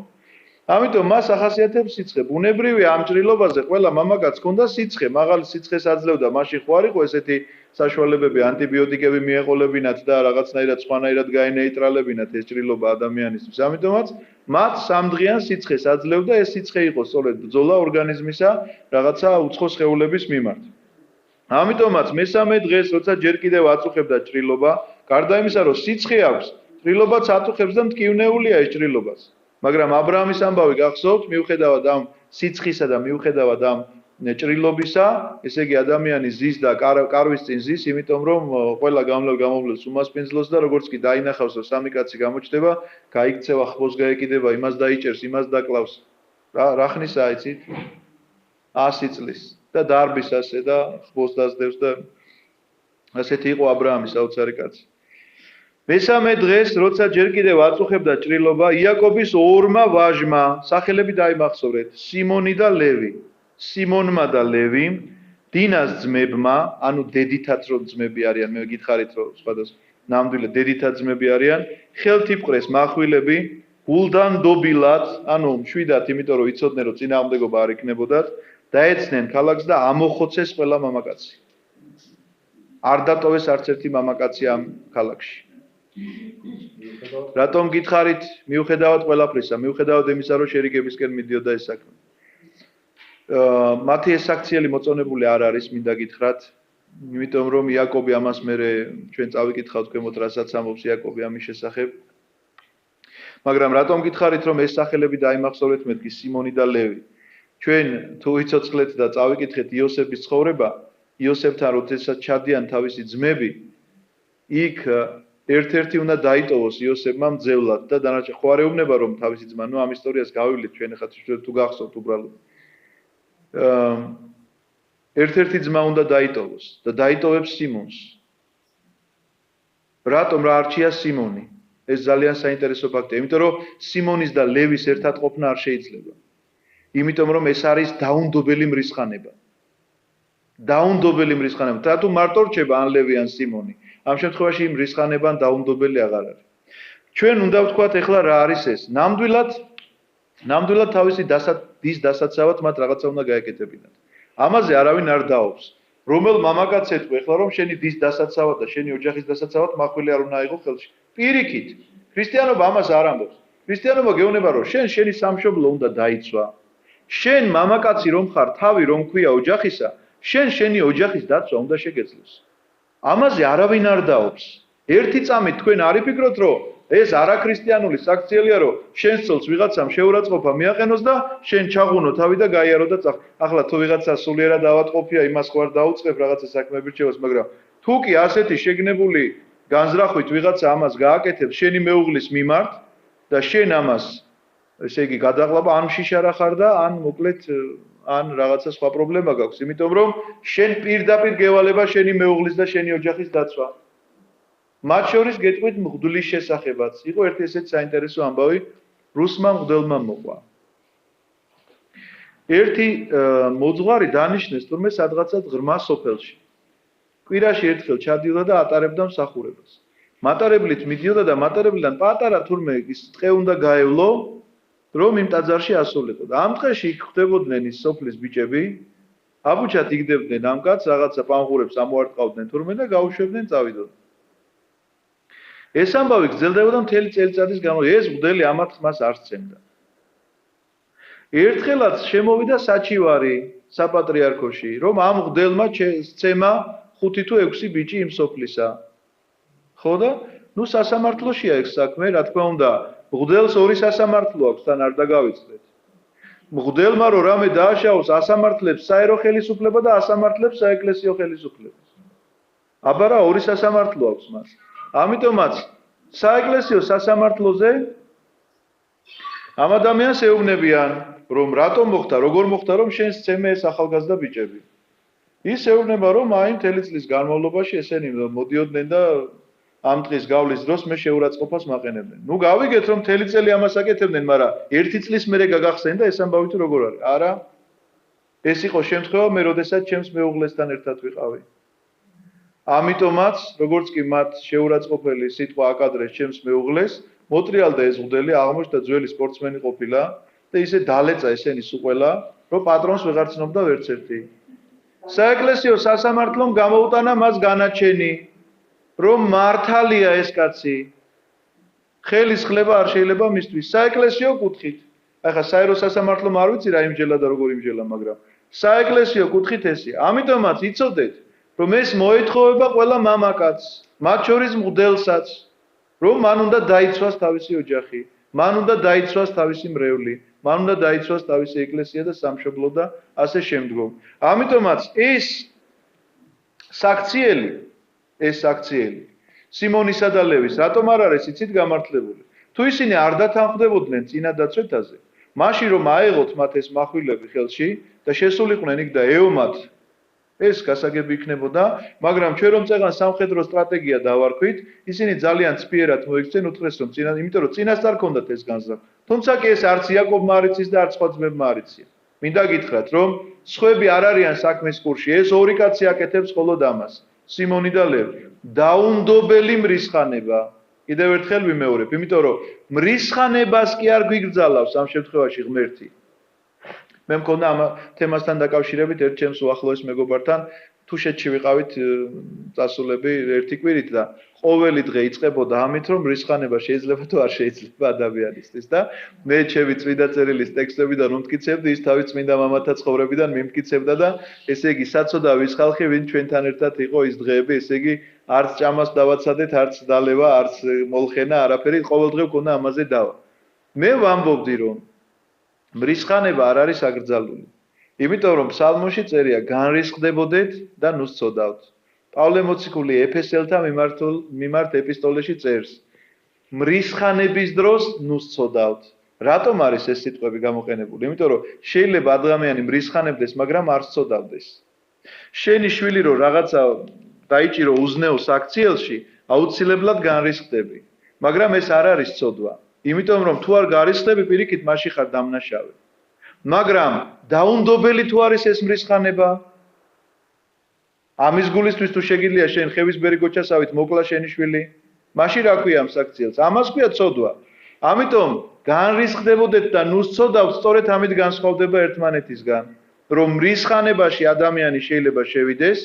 ამიტომ მას ახასიათებს სიცხე. ბუნებრივია ამ ჭრილობაზე ყველა მამაკაცს ჰქონდა სიცხე, მაღალი სიცხეს აძლევდა, მაშინ ხო არ იყო ესეთი საშუალებები ანტიბიოტიკები მიეყოლებინათ და რაღაცნაირად სხვანაირად გაენეიტრალებინათ ეს ჭრილობა ადამიანისთვის. ამიტომაც მათ სამდღიან სიცხეს აძლევდა, ეს სიცხე იყო სწორედ ბრძოლა ორგანიზმისა რაღაცა უცხო სხეულების მიმართ. ამიტომაც მესამე დღეს, როცა ჯერ კიდევ აწუხებდა ჭრილობა, გარდა იმისა, რომ სიცხე აქვს, ჭრილობაც აწუხებს და მტკივნეულია ეს ჭრილობას. მაგრამ აბრაამის ამბავი გახსოვთ, მიუხედავად ამ სიცხისა და მიუხედავად ამ ჭრილობისა, ესე იგი ადამიანი ზის და კარვის წინ ზის, იმიტომ რომ ყველა გამომვლელს უმასპინძლოს და როგორც კი დაინახავს, რომ სამი კაცი გამოჩნდება, გაიქცევა ხბოს გაეკიდება, იმას დაიჭერს, იმას დაკლავს. რა ხნისაა იცით? 100 წლის და დარბის ასე და ხბოს დასდევს და ასეთი იყო აბრაამი საოცარი კაცი. მესამე დღეს, როცა ჯერ კიდევ აწუხებდა ჭრილობა, იაკობის ორმა ვაჟმა სახელები დაიმახსოვრეთ, სიმონი და ლევი. სიმონმა და ლევიმ, დინას ძმებმა, ანუ დედითაც რომ ძმები არიან, მე გითხარით რომ სხვადასხვა ნამდვილად დედითაც ძმები არიან, ხელთ იპყრეს מחვილები, გულდან დობილად, ანუ მშვიდად, იმიტომ რომ იცოდნენ რომ წინააღმდეგობა არ იქნებოდათ, დაეცნენ ქალაქს და ამოხოცეს ყველა მამაკაცი. არ დატოვეს არც ერთი მამაკაცი ამ ქალაქში. რატომ გითხარით მიუხედავად ყველაფრისა, მიუხედავად იმისა, რომ შერიგებისკენ მიდიოდა ეს საქმე. მათი ეს აქციელი მოწონებული არ არის, მინდა გითხრათ, იმიტომ რომ იაკობი ამას მერე ჩვენ წავიკითხავთ ქვემოთ, რასაც ამბობს იაკობი ამის შესახებ. მაგრამ რატომ გითხარით, რომ ეს სახელები დაიმახსოვრეთ მეთქი სიმონი და ლევი. ჩვენ თუ ვიცოცხლეთ და წავიკითხეთ იოსების ცხოვრება, იოსებთან როდესაც ჩადიან თავისი ძმები, იქ ერთ-ერთი უნდა დაიტოვოს იოსებმა მძევლად და დანარჩენ ხო არ ეუბნება რომ თავისი ძმა, ნუ ამ ისტორიას გავივლით ჩვენ ახლა თუ გახსოვთ უბრალოდ. ერთ-ერთი ძმა უნდა დაიტოვოს და დაიტოვებს სიმონს. რატომ რა არჩია სიმონი? ეს ძალიან საინტერესო ფაქტია, იმიტომ რომ სიმონის და ლევის ერთად ყოფნა არ შეიძლება. იმიტომ რომ ეს არის დაუნდობელი მრისხანება. დაუნდობელი მრისხანება. და თუ მარტო რჩება ან ლევი ან სიმონი, ამ შემთხვევაში იმ მრისხანებან დაუნდობელი აღარ არის. ჩვენ უნდა ვთქვათ ეხლა რა არის ეს? ნამდვილად თავისი დის დასაცავად მათ რაღაცა უნდა გაეკეთებინათ. ამაზე არავინ არ დაობს. რომელ მამაკაცს ეთქვი ეხლა რომ შენი დის დასაცავად და შენი ოჯახის დასაცავად მახვილი არ უნდა აიღო ხელში. პირიქით. ქრისტიანობა ამას არ ამბობს. ქრისტიანობა გეუბნება რომ შენი სამშობლო უნდა დაიცვა. შენ მამაკაცი რომ ხარ, თავი რომ ქვია ოჯახისა, შენი ოჯახის დაცვა უნდა შეგეძლოს. ამაზე არავინ არ დაობს. ერთი წამით თქვენ არ იფიქროთ რომ ეს არაქრისტიანული საქციელია რომ შენს წელს ვიღაცამ შეურაცხყოფა მიაყენოს და შენ ჩაღუნო თავი და გაიარო და წახ. ახლა თუ ვიღაცა სულიერად ავატყოფია, იმას ხო არ დაუწყებ რაღაცა საქმეები რჩევას, მაგრამ თუ კი ასეთი შეგნებული განზრახვით ვიღაცა ამას გააკეთებს შენი მეუღლის მიმართ და შენ ამას ესე იგი გადაღლაბა ან შიშარა ხარ და ან მოკლედ ან რაღაცა სხვა პრობლემა გაქვს, იმიტომ რომ შენ პირდაპირ გევალება შენი მეუღლის და შენი ოჯახის დაცვა. მათ შორის გეტყვით მღვდლის შესახებაც. იყო ერთი ესეთი საინტერესო ამბავი, რუსმა მღვდელმა მოყვა. ერთი მოძღვარი დანიშნეს თურმე სადღაცა ღრმა სოფელში. კვირაში ერთხელ ჩადიოდა და ატარებდა მსახურებას. მატარებლით მიდიოდა და მატარებლიდან პატარა თურმე ის ტყე უნდა გაევლო, რომ იმ ტაძარში ასულიყო. და ამ დღეში იქ ხდებოდნენ ის სოფლის ბიჭები, აბუჩად იგდებდნენ ამ კაცს, რაღაცა პანღურებს ამოარტყავდნენ თურმე და გაუშვებდნენ წავიდოდა. ეს ამბავი გრძელდებოდა მთელი წელიწადის განმავლობაში. ეს მღვდელი ამათ ხმას არ სცემდა. ერთხელაც შემოვიდა საჩივარი საპატრიარქოში, რომ ამ მღვდელმა სცემა 5 თუ 6 ბიჭი იმ სოფლისა. ხო და ნუ სასამართლოშია ეს საქმე, რა თქმა უნდა, მღვდელს ორი სასამართლო აქვს, თან არ დაგავიწყდეთ. მღვდელმა რო რამე დააშაოს, ასამართლებს საერო ხელისუფლება და ასამართლებს საეკლესიო ხელისუფლებას. აბა რა ორი სასამართლო აქვს მას. ამიტომაც საეკლესიო სასამართლოზე ამ ადამიანს ეუბნებიან, რომ რატომ მოხდა, როგორ მოხდა, რომ შენ სცემე ეს ახალგაზრდა ბიჭები. ის ეუბნება, რომ აი მთელი წლის განმავლობაში ესენი მოდიოდნენ და ამ დღის გავლის დროს მე შეურაცხყოფას მაყენებდნენ. ნუ გავიგეთ რომ მთელი წელი ამას აკეთებდნენ, მაგრამ ერთი წლის მერე გაგახსენდა ეს ამბავი თუ როგორ არის? არა. ეს იყო შემთხვევა მე როდესაც ჩემს მეუღლესთან ერთად ვიყავი. ამიტომაც, როგორც კი მათ შეურაცხყოფელი სიტყვა აკადრეს ჩემს მეუღლეს, მოტრიალდა ეს მღვდელი, აღმოჩნდა ძველი სპორტსმენი ყოფილა და ისე დალეწა ესენი სულ ყველა, რომ პატრონს ვეღარ ცნობდა ვერც ერთი. საეკლესიო სასამართლომ გამოუტანა მას განაჩენი, რომ მართალია ეს კაცი. ხელის ხლება არ შეიძლება მისთვის. საეკლესიო კუთხით. ახლა საერო სასამართლომ არ ვიცი რა იმჯელა და როგორ იმჯელა, მაგრამ საეკლესიო კუთხით ესია. ამიტომაც იცოდეთ, რომ ეს მოეთხოვება ყველა მამაკაცს, მათ შორის მღვდელსაც, რომ მან უნდა დაიცვას თავისი ოჯახი, მან უნდა დაიცვას თავისი მრევლი, მან უნდა დაიცვას თავისი ეკლესია და სამშობლო და ასე შემდგომ. ამიტომაც ეს საქციელი სიმონისა და ლევის რატომ არ არის იცით გამართლებული? თუ ისინი არ დათანხმდებოდნენ წინა დაცვეთაზე, მაშინ რომ აეღოთ მათ ეს מחვილები ხელში და შესულიყვნენ იქ და ეომათ ეს გასაგები იქნებოდა, მაგრამ ჩვენ რომ წეგან სამხედრო სტრატეგია დავარქვით, ისინი ძალიან ცფიერად მოიქცნენ უთხრეს რომ იმიტომ რომ წინასწარ ქონდათ ეს განზრახ. თუმცა კი ეს არც იაკობმა არ იცის და არც სხვა ძმებმა არ იციან. მინდა გითხრათ რომ სხვები არ არიან საქმის კურსში, ეს ორი კაცი აკეთებს მხოლოდ ამას. სიმონი და ლევი. დაუნდობელი მრისხანება. კიდევ ერთხელ ვიმეორებ, იმიტომ რომ მრისხანებას კი არ გვიგრძალავს ამ შემთხვევაში ღმერთი. მე მქონდა ამ თემასთან დაკავშირებით ერთ ჩემს უახლოეს მეგობართან თუშეთში ვიყავით წასულები ერთი კვირით და ყოველი დღე იწყებოდა ამით რომ მრისხანება შეიძლება თუ არ შეიძლება ადამიანისთვის და მე ჩემი წმინდა წერილის ტექსტებიდან უმტკიცებდი ის თავის წმინდა მამათა ცხოვრებიდან მიმტკიცებდა და ესე იგი საწოდავი ის ხალხი ვინ ჩვენთან ერთად იყო ის დღეები ესე იგი არც ჭამას დავაცადეთ არც დალევა არც molxena არაფერი ყოველ დღე მქონდა ამაზე დავა მე ვამბობდი რომ მრისხანება არ არის აკრძალული. იმიტომ რომ ფსალმონში წერია განრისხდებოდეთ და ნუ სწოდავთ. პავლე მოციქული ეფესელთა მიმართ ეპისტოლეში წერს. მრისხანების დროს ნუ სწოდავთ. რატომ არის ეს სიტყვები გამოყენებული? იმიტომ რომ შეიძლება ადამიანი მრისხანებდეს, მაგრამ არ სწოდავდეს. შენი შვილი რომ რაღაცა დაიჭირო უზნეო საქციელში, აუცილებლად განრისხდები. მაგრამ ეს არ არის სწოდვა. იმიტომ რომ თუ არ გარისხდები პირიქით მასში ხარ დამნაშავე. მაგრამ დაუნდობელი თუ არის ეს მრისხანება? ამის გულისთვის თუ შეგიძლია შენ ხევისბერი გოჩასავით მოკლა შენი შვილი, მაშინ რა ქვია ამ საქციელს? ამას ქვია წოდვა. ამიტომ განრისხდებოდეთ და ნუ სწოდავთ, სწორედ ამით განსხვავდება ერთმანეთისგან, რომ მრისხანებაში ადამიანი შეიძლება შევიდეს,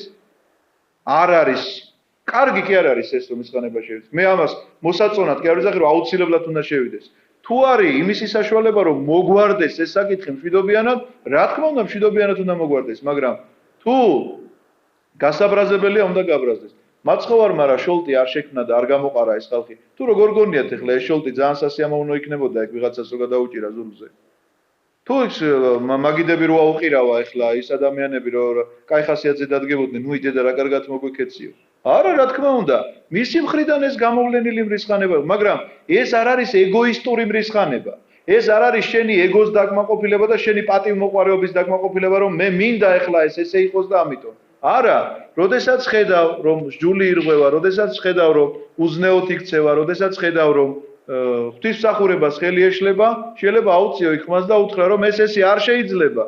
არ არის კარგი კი არ არის ეს რომ მისხანება შევიდეს. მე ამას მოსაწონად კი არ ვიზახი რომ აუცილებლად უნდა შევიდეს. თუ არის იმისი საშუალება რომ მოგვარდეს ეს საკითხი მშვიდობიანად, რა თქმა უნდა მშვიდობიანად უნდა მოგვარდეს, მაგრამ თუ გასაბრაზებელია უნდა გაბრაზდეს. მაცხოვარ, მაგრამ შოლტი არ შექმნა და არ გამოყარა ეს ხალხი. თუ როგორ გონიათ ახლა ეს შოლტი ძალიან სასიამოვნო იქნებოდა ეგ ვიღაცას რო გადაუჭირა ზურგზე. თუ მაგიდები რო აუყირავა ახლა ის ადამიანები რო კაი ხასიათზე დადგებოდნენ, ნუ იდე და რა კარგად მოგვიქეციო. არა, რა თქმა უნდა, მისი მხრიდან ეს გამოვლენილი მრისხანება, მაგრამ ეს არ არის ეგოისტური მრისხანება. ეს არ არის შენი ეგოს დაკმაყოფილება და შენი პატივმოყვარეობის დაკმაყოფილება, რომ მე მინდა ახლა ესე იყოს და ამიტომ. არა, როდესაც ხედავ, რომ ჯული ირღვევა, როდესაც ხედავ, რომ უზნეოდ იქცევა, როდესაც ხედავ, რომ ღვთისმსახურებას ხელი ეშლება, შეიძლება აუციო იქ მას და უთხრა, რომ ესე არ შეიძლება.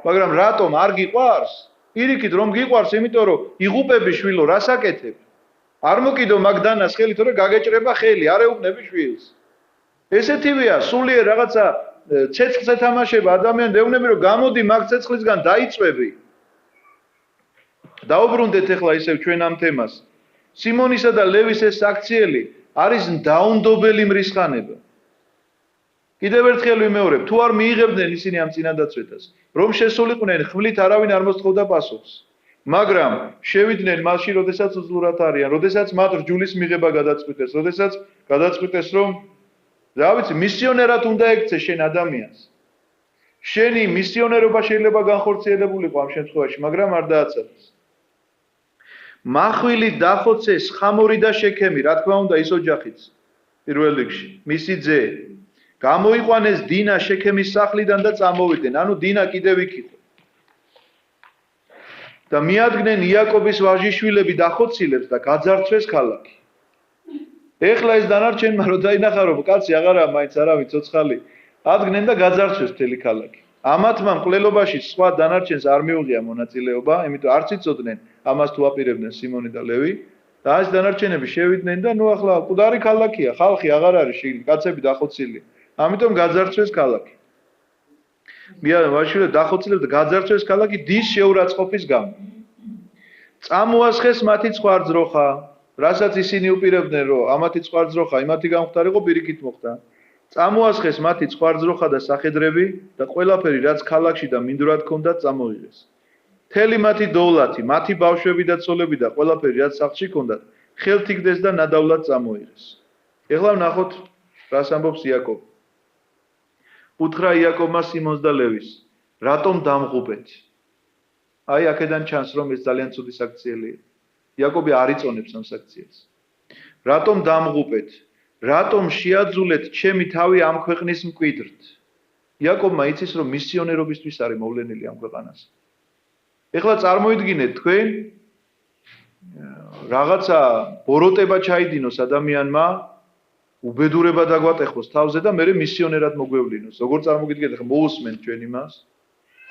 მაგრამ რატომ არ გიყვარს? პირიქით რომ გიყვარს, იმიტომ რომ იღუპები შვილო, რას აკეთებ? არ მოკიდო მაგდანას ხელი, თორე გაგეჭრება ხელი, არ ეუბნები შვილს. ესეთივეა, სულიერ რაღაცა ცეცხლზე თამაშება ადამიანი, ეუბნები რომ გამოდი მაგ ცეცხლისგან დაიწვევი. დაუბრუნდეთ ახლა ისევ ჩვენ ამ თემას. სიმონისა და ლევის ეს საქციელი არის დაუნდობელი მრისხანება. კიდევ ერთხელ ვიმეორებ, თუ არ მიიღებდნენ ისინი ამ წინადაცვეთას, რომ შესულიყვნენ ხმლით არავინ არ მოსთხოვდა პასუხს. მაგრამ შევიდნენ მასში, როდესაც უძლურად არიან, როდესაც მათ რჯულის მიღება გადაწყვიტეს, როდესაც გადაწყვიტეს, რომ რა ვიცი, მისიონერად უნდა ექცე შენ ადამიანს. შენი მისიონერობა შეიძლება განხორციელებულიყო ამ შემთხვევაში, მაგრამ არ დააცადეს. მახვილი დახოცეს ხამორი და შექემი, რა თქმა უნდა ის ოჯახიც. პირველ რიგში, მისი ძე გამოიყვანეს დინა შექემის სახლიდან და წამოვიდნენ. ანუ დინა კიდევ იქ იყო. და მიადგნენ იაკობის ვაჟიშვილები დახოცილებს და გაძარცვეს ქალაქი. ეხლა ეს დანარჩენმა რო დაინახა რომ კაცი აღარაა მაინც არავინ ცოცხალი, ადგნენ და გაძარცვეს მთელი ქალაქი. ამათმა მკვლელობაში სხვა დანარჩენს არ მიუღია მონაწილეობა, იმიტომ არც იცოდნენ ამას თუ აპირებდნენ სიმონი და ლევი. და ეს დანარჩენები შევიდნენ და ნუ ახლა მკვდარი ქალაქია, ხალხი აღარ არის, კაცები დახოცილი. ამიტომ გაძარცვეს ქალაქი. მიან ვაშვილე დახოცილებს და გაძარცვეს ქალაქი დის შეურაცხყოფის გამო. წამოასხეს მათი ცხვარძროხა, რასაც ისინი უპირებდნენ, რომ ამათი ცხვარძროხა იმათი გამختارიყო პირიქით მოხდა. წამოასხეს მათი ცხვარძროხა და სახედრები და ყველაფერი, რაც ქალაქში და მინდვრად ჰქონდათ, წამოიღეს. მთელი მათი დოვლათი, მათი ბავშვები და ცოლები და ყველაფერი, რაც სახლში ჰქონდათ, ხელთ იგდეს და ნადავლად წამოიღეს. ეხლა ვნახოთ, რას ამბობს იაკობი. უთხრა იაკობმა სიმონს და ლევის, რატომ დამღუპეთ? აი აქედან ჩანს, რომ ეს ძალიან ცუდი საქციელია. იაკობი არ იწონებს ამ საქციელს. რატომ დამღუპეთ? რატომ შეაძულეთ ჩემი თავი ამ ქვეყნის მკვიდრთ? იაკობმა იცის, რომ მისიონერობისთვის არის მოვლენილი ამ ქვეყანას. ეხლა წარმოიდგინეთ თქვენ რაღაცა ბოროტება ჩაიდინოს ადამიანმა, უბედურება დაგვატეხოს თავზე და მერე მისიონერად მოგვევლინოს. როგორ წარმოგიდგენთ, ეხლა მოусმენთ ჩვენ იმას,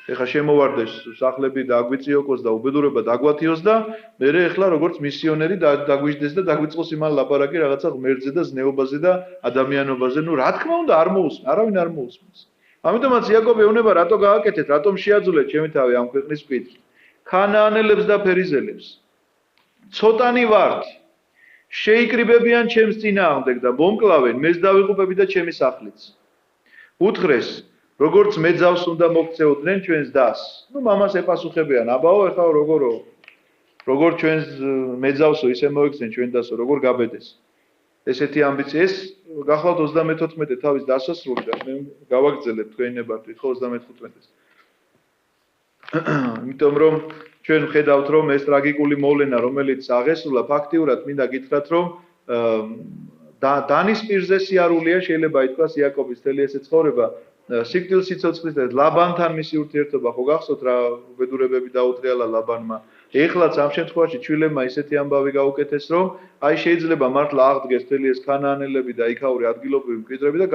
ეხლა შემოვარდეს სახლები და აგვიწიოკოს და უბედურება დაგვათიოს და მერე ეხლა როგორც მისიონერი დაგვიждდეს და დაგვიწყოს იმან ლაპარაკი რაღაცა ღმერთზე და ზნეობაზე და ადამიანობაზე. ნუ რა თქმა უნდა არ მოусმენ, არავინ არ მოусმენს. ამიტომაც იაკობი ეუბნება, რატო გააკეთეთ, რატომ შეაძულეთ ჩემი თავი ამ ქვეყნის მკვიდრთ? ქანაანელებს და ფერიზელებს. ცოტანი ვართ. შეიკრიბებიან ჩემს წინააღმდეგ და მომკლავენ, მეც დავიღუპები და ჩემი სახლიც. უთხრეს, როგორც მეძავს უნდა მოქცეოდნენ ჩვენს დას. ნუ მამას ეპასუხებიან, აბაო, ეხლა როგორ ჩვენს მეძავსო, ისე მოიქცენ ჩვენ დასო, როგორ გაბედეს. ესეთი ამბიცია, ეს გახლავთ 34 თავის დასასრული და მე გავაგრძელებ თქვენი ნებართვით, ხო 35-ს. იმიტომ რომ ჩვენ ვხედავთ, რომ ეს ტრაგიკული მოვლენა, რომელიც აღესრულა, ფაქტიურად მინდა გითხრათ, რომ დანის პირზე სიარულია, შეიძლება ითქვას იაკობის თელი ესე ცხოვრება, სიკვდილ სიცოცხლის და ლაბანთან მისი ურთიერთობა, ხო გახსოვთ რა უბედურებები დაუტრიალა ლაბანმა. ეხლაც ამ შემთხვევაში ჩვილებმა ისეთი ამბავი გაუკეთეს, რომ აი შეიძლება მართლა აღდგეს თელი ეს ქანაანელები და იქაური ადგილობრივი მკვიდრები და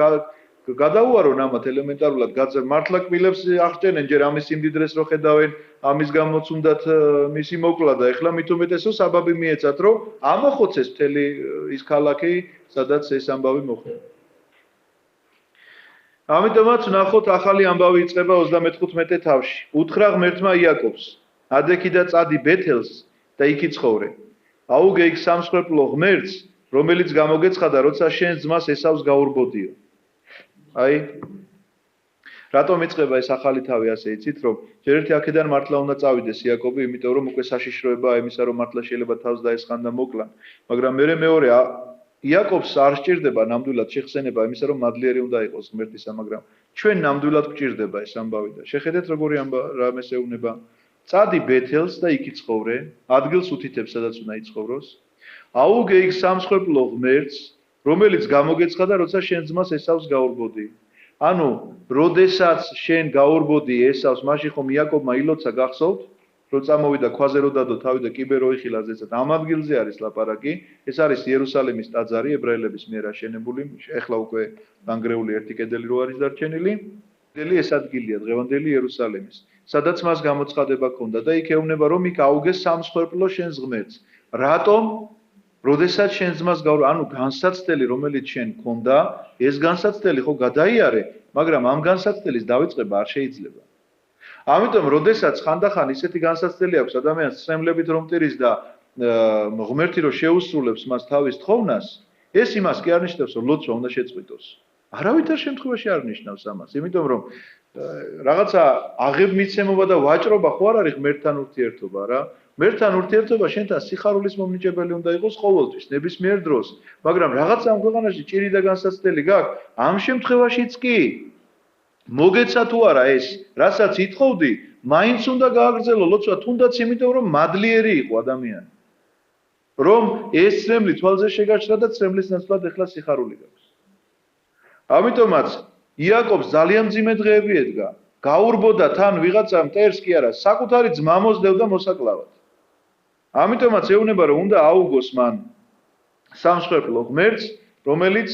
გადაუარონ ამათ ელემენტარულად მართლა კბილებს აღჭენენ ჯერ ამის სიმდიდრეს რო ხედავენ ამის გამოც უნდათ მისი მოკლა და ეხლა მით უმეტესო საბაბი მიეცათ რომ ამოხოცეს მთელი ის ქალაქი სადაც ეს ამბავი მოხდა. ამიტომაც ვნახოთ ახალი ამბავი იწყება 35 თავში. უთხრა ღმერთმა იაკობს, ადექი და წადი ბეთელს და იქი ცხოვრე. აუგე იქ სამსხვერპლო ღმერთს, რომელიც გამოგეცხადა, როცა შენ ძმას ესავს გაურბოდიო. აი რატომ იწყება ეს ახალი თავი ასე იცით რომ ჯერ ერთი აქედან მართლა უნდა წავიდეს იაკობი, იმიტომ რომ უკვე საშიშროებაა იმისა რომ მართლა შეიძლება თავს დაესხან და მოკლან. მაგრამ მეორე იაკობს არ სჭირდება ნამდვილად შეხსენება იმისა რომ მადლიერი უნდა იყოს ღმერთისა, მაგრამ ჩვენ ნამდვილად გვჭირდება ეს ამბავი და შეხედეთ როგორი რამეს ეუბნება. წადი ბეთელს და იქი ცხოვრე, ადგილს უთითებს სადაც უნდა იცხოვროს. აუგე იქ სამსხვერპლო ღმერთს, რომელიც გამოგეცხადა, როცა შენ ძმას ესავს გაურბოდი. ანუ, როდესაც შენ გაურბოდი ესავს, მაშინ ხომ იაკობმა ილოცა გახსოვთ, რომ წამოვიდა ქვაზე რო დადო თავი და კიბე რო იხილა ზეცად. ამ ადგილზე არის ლაპარაკი, ეს არის იერუსალიმის ტაძარი, ებრაელების მიერ აშენებული, ეხლა უკვე დანგრეული ერთი კედელი რო არის დარჩენილი. კედელი ეს ადგილია დღევანდელი იერუსალიმის, სადაც მას გამოცხადება ჰქონდა და იქ ეუბნება, რომ იქ აუგეს სამსხვერპლო შენს ღმერთს. რატომ? როდესაც შენ ძმას ანუ განსაცდელი რომელიც შენ გქონდა, ეს განსაცდელი ხო გადაიარე, მაგრამ ამ განსაცდელის დავიწყება არ შეიძლება. ამიტომ როდესაც ხანდახან ისეთი განსაცდელი აქვს ადამიანს სრემლებით რომ ტირის და ღმერთი რომ შეუსრულებს მას თავის თხოვნას, ეს იმას კი არ ნიშნავს, რომ ლოცვა უნდა შეწყვიტოს. არავითარ შემთხვევაში არ ნიშნავს ამას, იმიტომ რომ რაღაცა აღებმიცემობა და ვაჭრობა ხო არ არის ღმერთთან ურთიერთობა რა. ღმერთთან ურთიერთობა შენთან სიხარულის მომნიჭებელი უნდა იყოს ყოველთვის, ნებისმიერ დროს, მაგრამ რაღაც ამ ქვეყანაში ჭირი და განსაცდელი გაქვს, ამ შემთხვევაშიც კი მოგეცა თუ არა ეს, რასაც ითხოვდი, მაინც უნდა გააგრძელო ლოცვა, თუნდაც იმიტომ რომ მადლიერი იყო ადამიანი. რომ ეს სრემლი თვალზე შეგაჩნდა და სრემლის ნაცვლად ეხლა სიხარული გაქვს. ამიტომაც იაკობს ძალიან მძიმე დღეები ედგა. გაურბოდა თან ვიღაცა მტერს კი არა, საკუთარი ძმა მოსდევდა მოსაკლავად. ამიტომაც ეუბნება რომ უნდა აუგოს მან სამსხვერპლო ღმერთს, რომელიც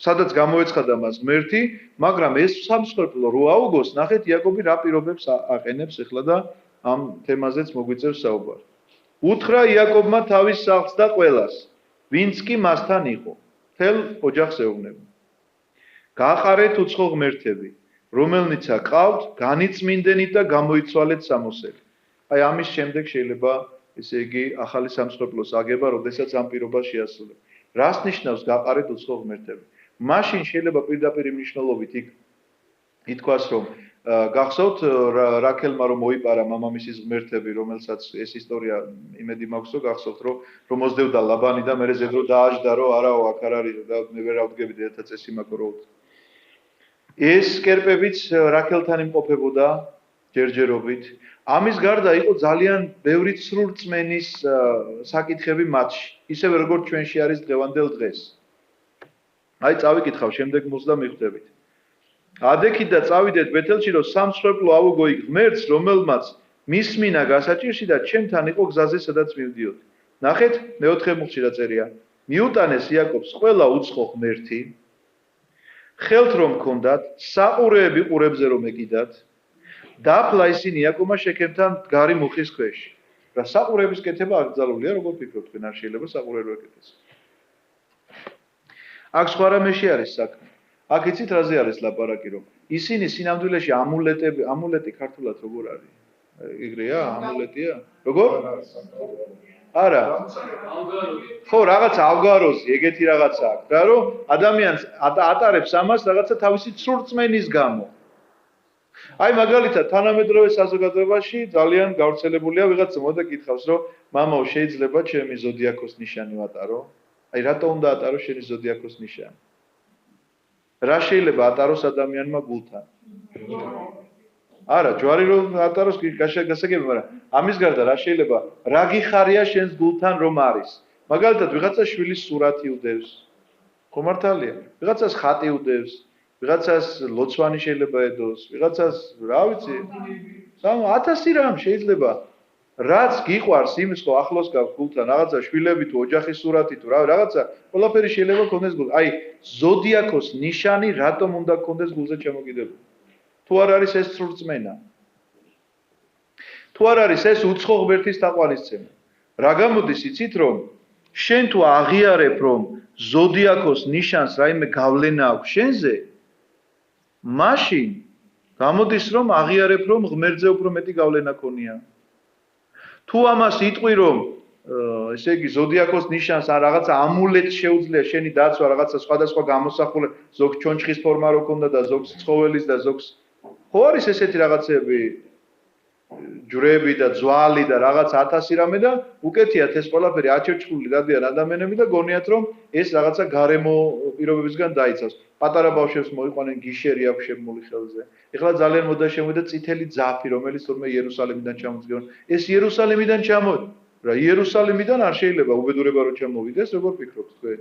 სადაც გამოეცხადა მას ღმერთი, მაგრამ ეს სამსხვერპლო რო აუგოს, ნახეთ იაკობი რა პირობებს აყენებს ეხლა და ამ თემაზეც მოგვიწევს საუბარი. უთხრა იაკობმა თავის სახლს და ყველას, ვინც კი მასთან იყო, მთელ ოჯახს ეუბნება. გაყარეთ უცხო ღმერთები, რომელნიცა ყავთ განიწმინდენით და გამოიცვალეთ სამოსელი. აი ამის შემდეგ შეიძლება ესე იგი ახალი სამსხვერპლოს აგება, როდესაც ამ პირობას შეასრულებ. რას ნიშნავს გაყარეთ უცხო ღმერთები? მაშინ შეიძლება პირდაპირ მნიშვნელობით ითქვას, რომ გახსოვთ რაკელმა რომ მოიპარა მამამისის ღმერთები, რომელსაც ეს ისტორია იმედი მაქვს, რომ გახსოვთ, რომ მოსდევდა ლაბანი და მერე ზედრო დააჯდა, რომ არაო, აქ არ არის და მე ვერ ავდგები დედათა წესი მაქვს რო. ეს კერპებიც რაკელთან იმყოფებოდა ჯერჯერობით. ამის გარდა იყო ძალიან ბევრი ცრურწმენის საკითხები მათში, ისევე როგორც ჩვენში არის დღევანდელ დღეს. აი წავიკითხავ შემდეგ მოსდა მიხვდებით. ადექით და წავიდეთ ბეთელში, რომ სამსხვერპლო ავუგო იქ ღმერთს, რომელმაც მისმინა გასაჭირში და ჩემთან იყო გზაზე, სადაც მივდიოდი. ნახეთ, მეოთხე მუხლში რა წერია. მიუტანეს იაკობს ყველა უცხო ღმერთი, ხელთ რომ ქონდათ, საყურეები ყურებზე რომ ეკიდათ, დაფლა ისინი იაკობმა შექემთან მდგარი მუხის ქვეშ. რა საყურეების კეთება აკრძალულია, როგორ ფიქრობთ, თქვენ არ შეიძლება საყურე რო ეკეთეს. აქ სხვა რამეში არის საქმე. აქ იცით რაზე არის ლაპარაკი, რომ ისინი სინამდვილეში ამულეტი ქართულად როგორ არის? იგრეა, ამულეტია? როგორ? არა. ხო, რაღაცა ავგაროზი, ეგეთი რაღაცა აქვს. და რომ ადამიანს ატარებს ამას რაღაცა თავისი ცრურწმენის გამო. აი მაგალითად თანამედროვე საზოგადოებაში ძალიან გავრცელებულია ვიღაცა მოდა კითხავს, რომ მამაო შეიძლება ჩემი ზოდიაქოს ნიშანი ვატარო? აი რატო უნდა ატარო შენი ზოდიაქოს ნიშანი? რა შეიძლება ატაროს ადამიანმა გულთან? არა, ჯვარი რომ ატაროს გასაგები, მაგრამ ამის გარდა რა შეიძლება? რა გიხარია შენს გულთან რომ არის? მაგალითად, ვიღაცა შვილის სურათი უდევს. ხო მართალია? ვიღაცას ხატი უდევს, ვიღაცას ლოცვანი შეიძლება ედოს, ვიღაცას, რა ვიცი, 1000 რამ შეიძლება. რაც გიყვარს იმის ხო ახლოს გაქვს გულთან, რაღაცა შვილები თუ ოჯახის სურათი თუ რაღაცა, ყველაფერი შეიძლება გქონდეს გულზე. აი, ზოდიაქოს ნიშანი რატომ უნდა გქონდეს გულზე ჩამოკიდებული? თუ არ არის ეს სრურწმენა? თუ არ არის ეს უცხო ღმერთის თაყვანისცემა? რა გამოდის იცით რომ შენ თუ აღიარებ რომ ზოდიაქოს ნიშანს რაიმე გავლენა აქვს შენზე, მაშინ გამოდის რომ აღიარებ რომ ღმერთზე უფრო მეტი გავლენა ქონია. თუ ამას იტყვი რომ ესე იგი ზოდიაქოს ნიშანს ან რაღაცა ამულეტს შეუძლია შენი დაცვა რაღაცა სხვადასხვა გამოსახულება, ზოგ ჩონჩხის ფორმა რო ქონდა და ზოგ ცხოველის და ზოგ ხო არის ესეთი რაღაცები ჯვრები და ძვალი და რაღაც 1000 რამე და უკეთიათ ეს ყველაფერი აჩერჩხული დადიან ადამიანები და გონიათ რომ ეს რაღაცა გარემო პირობებისგან დაიცავს. პატარა ბავშვებს მოიყვანენ გიშერი აქვს შემული ხელზე. ეხლა ძალიან მოდა შემოვიდა წითელი ძაფი, რომელიც თორმე იერუსალიმიდან ჩამოწგეონ. ეს იერუსალიმიდან ჩამოვიდა. რა იერუსალიმიდან არ შეიძლება უბედურება რომ ჩამოვიდეს, როგორ ფიქრობთ თქვენ?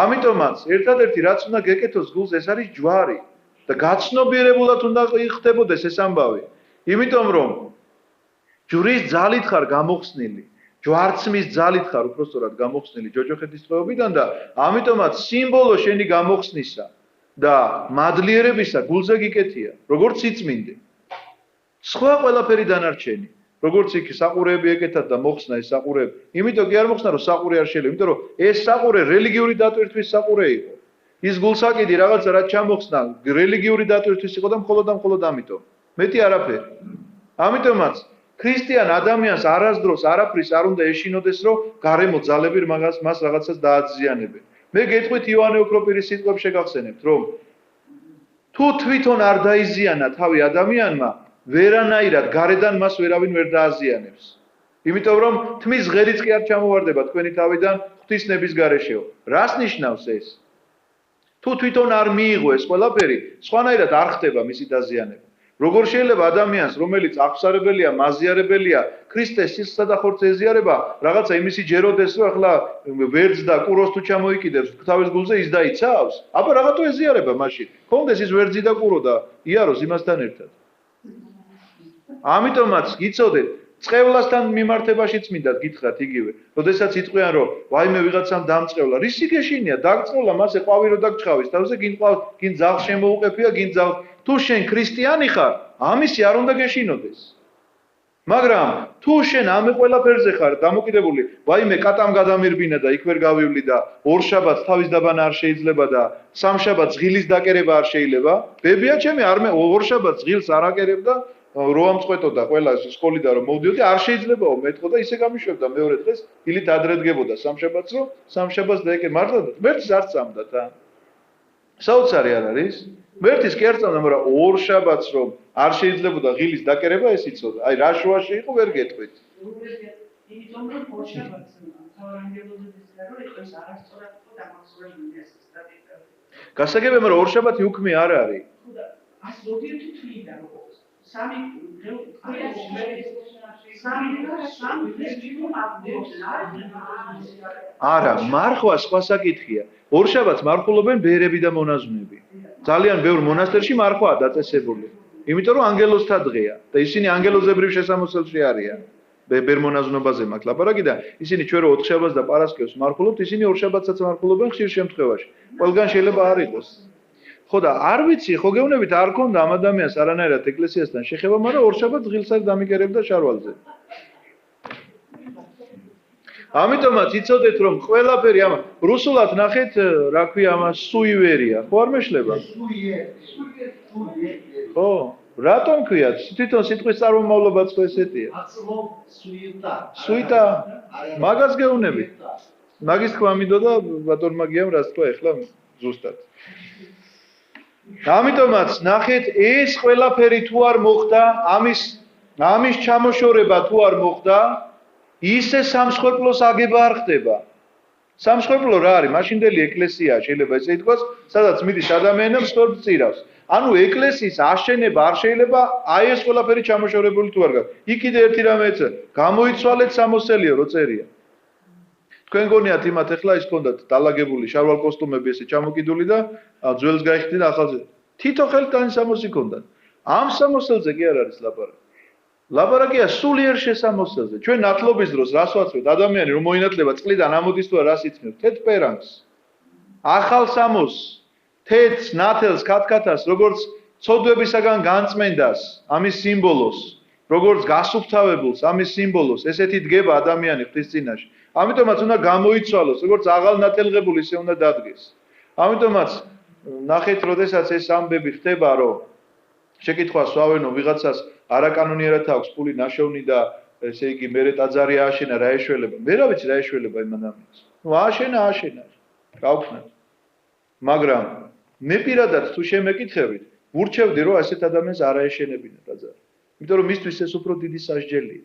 ამიტომაც ერთადერთი რაც უნდა გეკეთოს გულს ეს არის ჯვარი და გაცნობიერებულად უნდა ხდებოდეს ეს ამბავი. იმიტომ რომ ჯვრის ძალით ხარ გამოხსნილი, ჯვარცმის ძალით ხარ უпростоრად გამოხსნილი ჯოჯოხეთის თვეობიდან და ამიტომაც სიმბოლო შენი გამოხსნისა და მადლიერებისა გულზე გიკეთია, როგორც სიწმინდე. სხვა ყველაფერი დანარჩენი, როგორც იქ საყურეები ეკეთათ და მოხსნა ეს საყურეები. იმიტომ კი არ მოხსნა რომ საყურე არ შეიძლება, იმიტომ რომ ეს საყურე რელიგიური დატვირთვის საყურე იყო. ის გულსაკიდი რაღაცა რაც ჩამოხსნა რელიგიური დატვირთვის იყო და მხოლოდ ამიტომ. მეტი არაფერი. ამიტომაც ქრისტიან ადამიანს არასდროს არაფრის არ უნდა ეშინოდეს, რომ გარემო ძალები მას რაღაცას დააძიანებენ. მე გეტყვით იოანე ოქროპირის სიტყვებს შეგახსენებთ, რომ თუ თვითონ არ დაიზიანა თავი ადამიანმა, ვერანაირად გარედან მას ვერავინ ვერ დააზიანებს. იმიტომ რომ თმის ღერიც კი არ ჩამოვარდება თქვენი თავიდან ღვთისნების გარეშეო. რას ნიშნავს ეს? თუ თვითონ არ მიიღო ეს ყველაფერი, სხვანაირად არ ხდება მისი დაზიანება. როგორ შეიძლება ადამიანს, რომელიც აღსარებელია, მაზიარებელია, ქრისტეს სისხლსა და ხორცს ეზიარება, რაღაცა იმისი ჯეროდეს, რომ ახლა ვერძს და კუროს თუ ჩამოიკიდებს თავის გულზე, ის დაიცავს? აბა რაღაცა ეზიარება მაშინ. ხონდეს ის ვერძი და კურო და იაროს იმასთან ერთად. ამიტომაც იცოდეთ, წყევლასთან მიმართებაშიც მინდა გითხრათ იგივე. როდესაც იტყვიან, რომ ვაიმე ვიღაცამ დამწყევლა, რისი გეშინია, დაგწყევლა, მასე ყვავი რო დაგჭხავის, თავზე გინ ძაღლს შემოუყეფია, გინ ძაღლს თუ შენ ქრისტიანი ხარ, ამისი არ უნდა გეშინოდეს. მაგრამ თუ შენ ამ ყველაფერზე ხარ დამოკიდებული, ვაიმე კატამ გადამირბინა და იქ ვერ გავივლი და ორ შაბათს თავის დაბანა არ შეიძლება და სამ შაბათს ღილის დაკერება არ შეიძლება, ბებია ჩემი არ მე ორ შაბათს ღილს არ აკერებ და რო ამწყვეტოდა ყველა სკოლიდან რომ მოვდიოდი, არ შეიძლებაო მეტყო და ისე გამიშვებდა მეორე დღეს, დილით ადრე დგებოდა სამ შაბათს, რომ სამ შაბათს დაეკერ მართლა ღმერთს არ წამდა თან. საოცარი არ არის? ღმერთის კი არ წამდა, მაგრამ ორ შაბათს რომ არ შეიძლებოდა ღილის დაკერება ეს იცოდა. აი რა შუაში იყო ვერ გეტყვით. იმიტომ რომ ორ შაბათს თავარანგელოზების გარო იყო ეს არასწორად იყო დამახსოვრებული ეს სტატისტიკა. გასაგებია, მაგრამ ორ შაბათი უქმე არ არის. ხოდა ას ზოგიერთი თვლიდა რომ სამი არა, მარხვა სხვა საკითხია. ორ შაბათს მარხულობენ ბერები და მონაზვნები. ძალიან ბევრ მონასტერში მარხვაა დაწესებული. იმიტომ რომ ანგელოზთა დღეა და ისინი ანგელოზებრივ შესამოსელში არიან. ბერმონაზნობაზე მაქვს ლაპარაკი და ისინი ჩვენ რო 4 შაბათს და პარასკევს მარხულობთ, ისინი ორ შაბათსაც მარხულობენ ხშირ შემთხვევაში. ყველგან შეიძლება არ იყოს. ხო და არ ვიცი, ხო გეუბნებით არ ქონდა ამ ადამიანს არანაირად ეკლესიასთან შეხება, მაგრამ ორ შაბათს ღილს არ დამიკერებდა შარვალზე. ამიტომაც იცოდეთ რომ ყველაფერი ამ რუსულად ნახეთ რა ქვია ამას სუივერია, ხო არ მეშლება? ხო, რატომ ქვიათ? თვითონ სიტყვის წარმომავლობაც ხო ესეთია. სუიტა. მაგას გეუბნებით. მაგის თქვა მინდოდა ბატონმა გიამ რას თქვა ეხლა ზუსტად. ამიტომაც ნახეთ ეს ყველაფერი თუ არ მოხდა, ამის ჩამოშორება თუ არ მოხდა, ისე სამსხვერპლოს აგება არ ხდება. სამსხვერპლო რა არის? მაშინდელი ეკლესია შეიძლება ესე ითქვას, სადაც მიდის ადამიანებს სწორ წირავს. ანუ ეკლესიის აშენება არ შეიძლება აი ეს ყველაფერი ჩამოშორებული თუ არ გაქვს. იქ კიდე ერთი რამე ეცა, გამოიცვალეთ სამოსელიო რო წერია. თქვენ გონიათ იმათ ეხლა ის ქონდათ დალაგებული შარვალ კოსტუმები ესე ჩამოკიდული და ძველს გაიხდით და ახალზე. თითო ხელთანი სამოსი ქონდათ. ამ სამოსელზე კი არ არის ლაპარაკი. ლაპარაკია სულიერ შესამოსელზე. ჩვენ ნათლობის დროს რას ვაცვეთ? ადამიანი რომ მოინათლება წყლიდან ამოდის თუ რას იცნევთ? თეთრ პერანგს. ახალ სამოს, თეთრ ნათელს, ქათქათას, როგორც ცოდვებისაგან განწმენდას, ამის სიმბოლოს, როგორც გასუფთავებულს, ამის სიმბოლოს, ესეთი დგება ადამიანი ღვთის წინაშე. ამიტომაც უნდა გამოიცვალოს, როგორც აღალ ნათელღებული ისე უნდა დადგეს. ამიტომაც ნახეთ, როდესაც ეს ამბები ხდება, რომ შეკითხვა სვავენო ვიღაცას არაკანონიერად აქვს ფული ნაშოვნი და ესე იგი მერე ტაძარი ააშენა რა ეშველება. მე რა ვიცი რა ეშველება იმ ადამიანს. ნუ ააშენა. გავქნათ. მაგრამ მე პირადად თუ შემეკითხებით, ვურჩევდი რომ ასეთ ადამიანს არ აეშენებინა ტაძარი. იმიტომ რომ მისთვის ეს უფრო დიდი სასჯელია.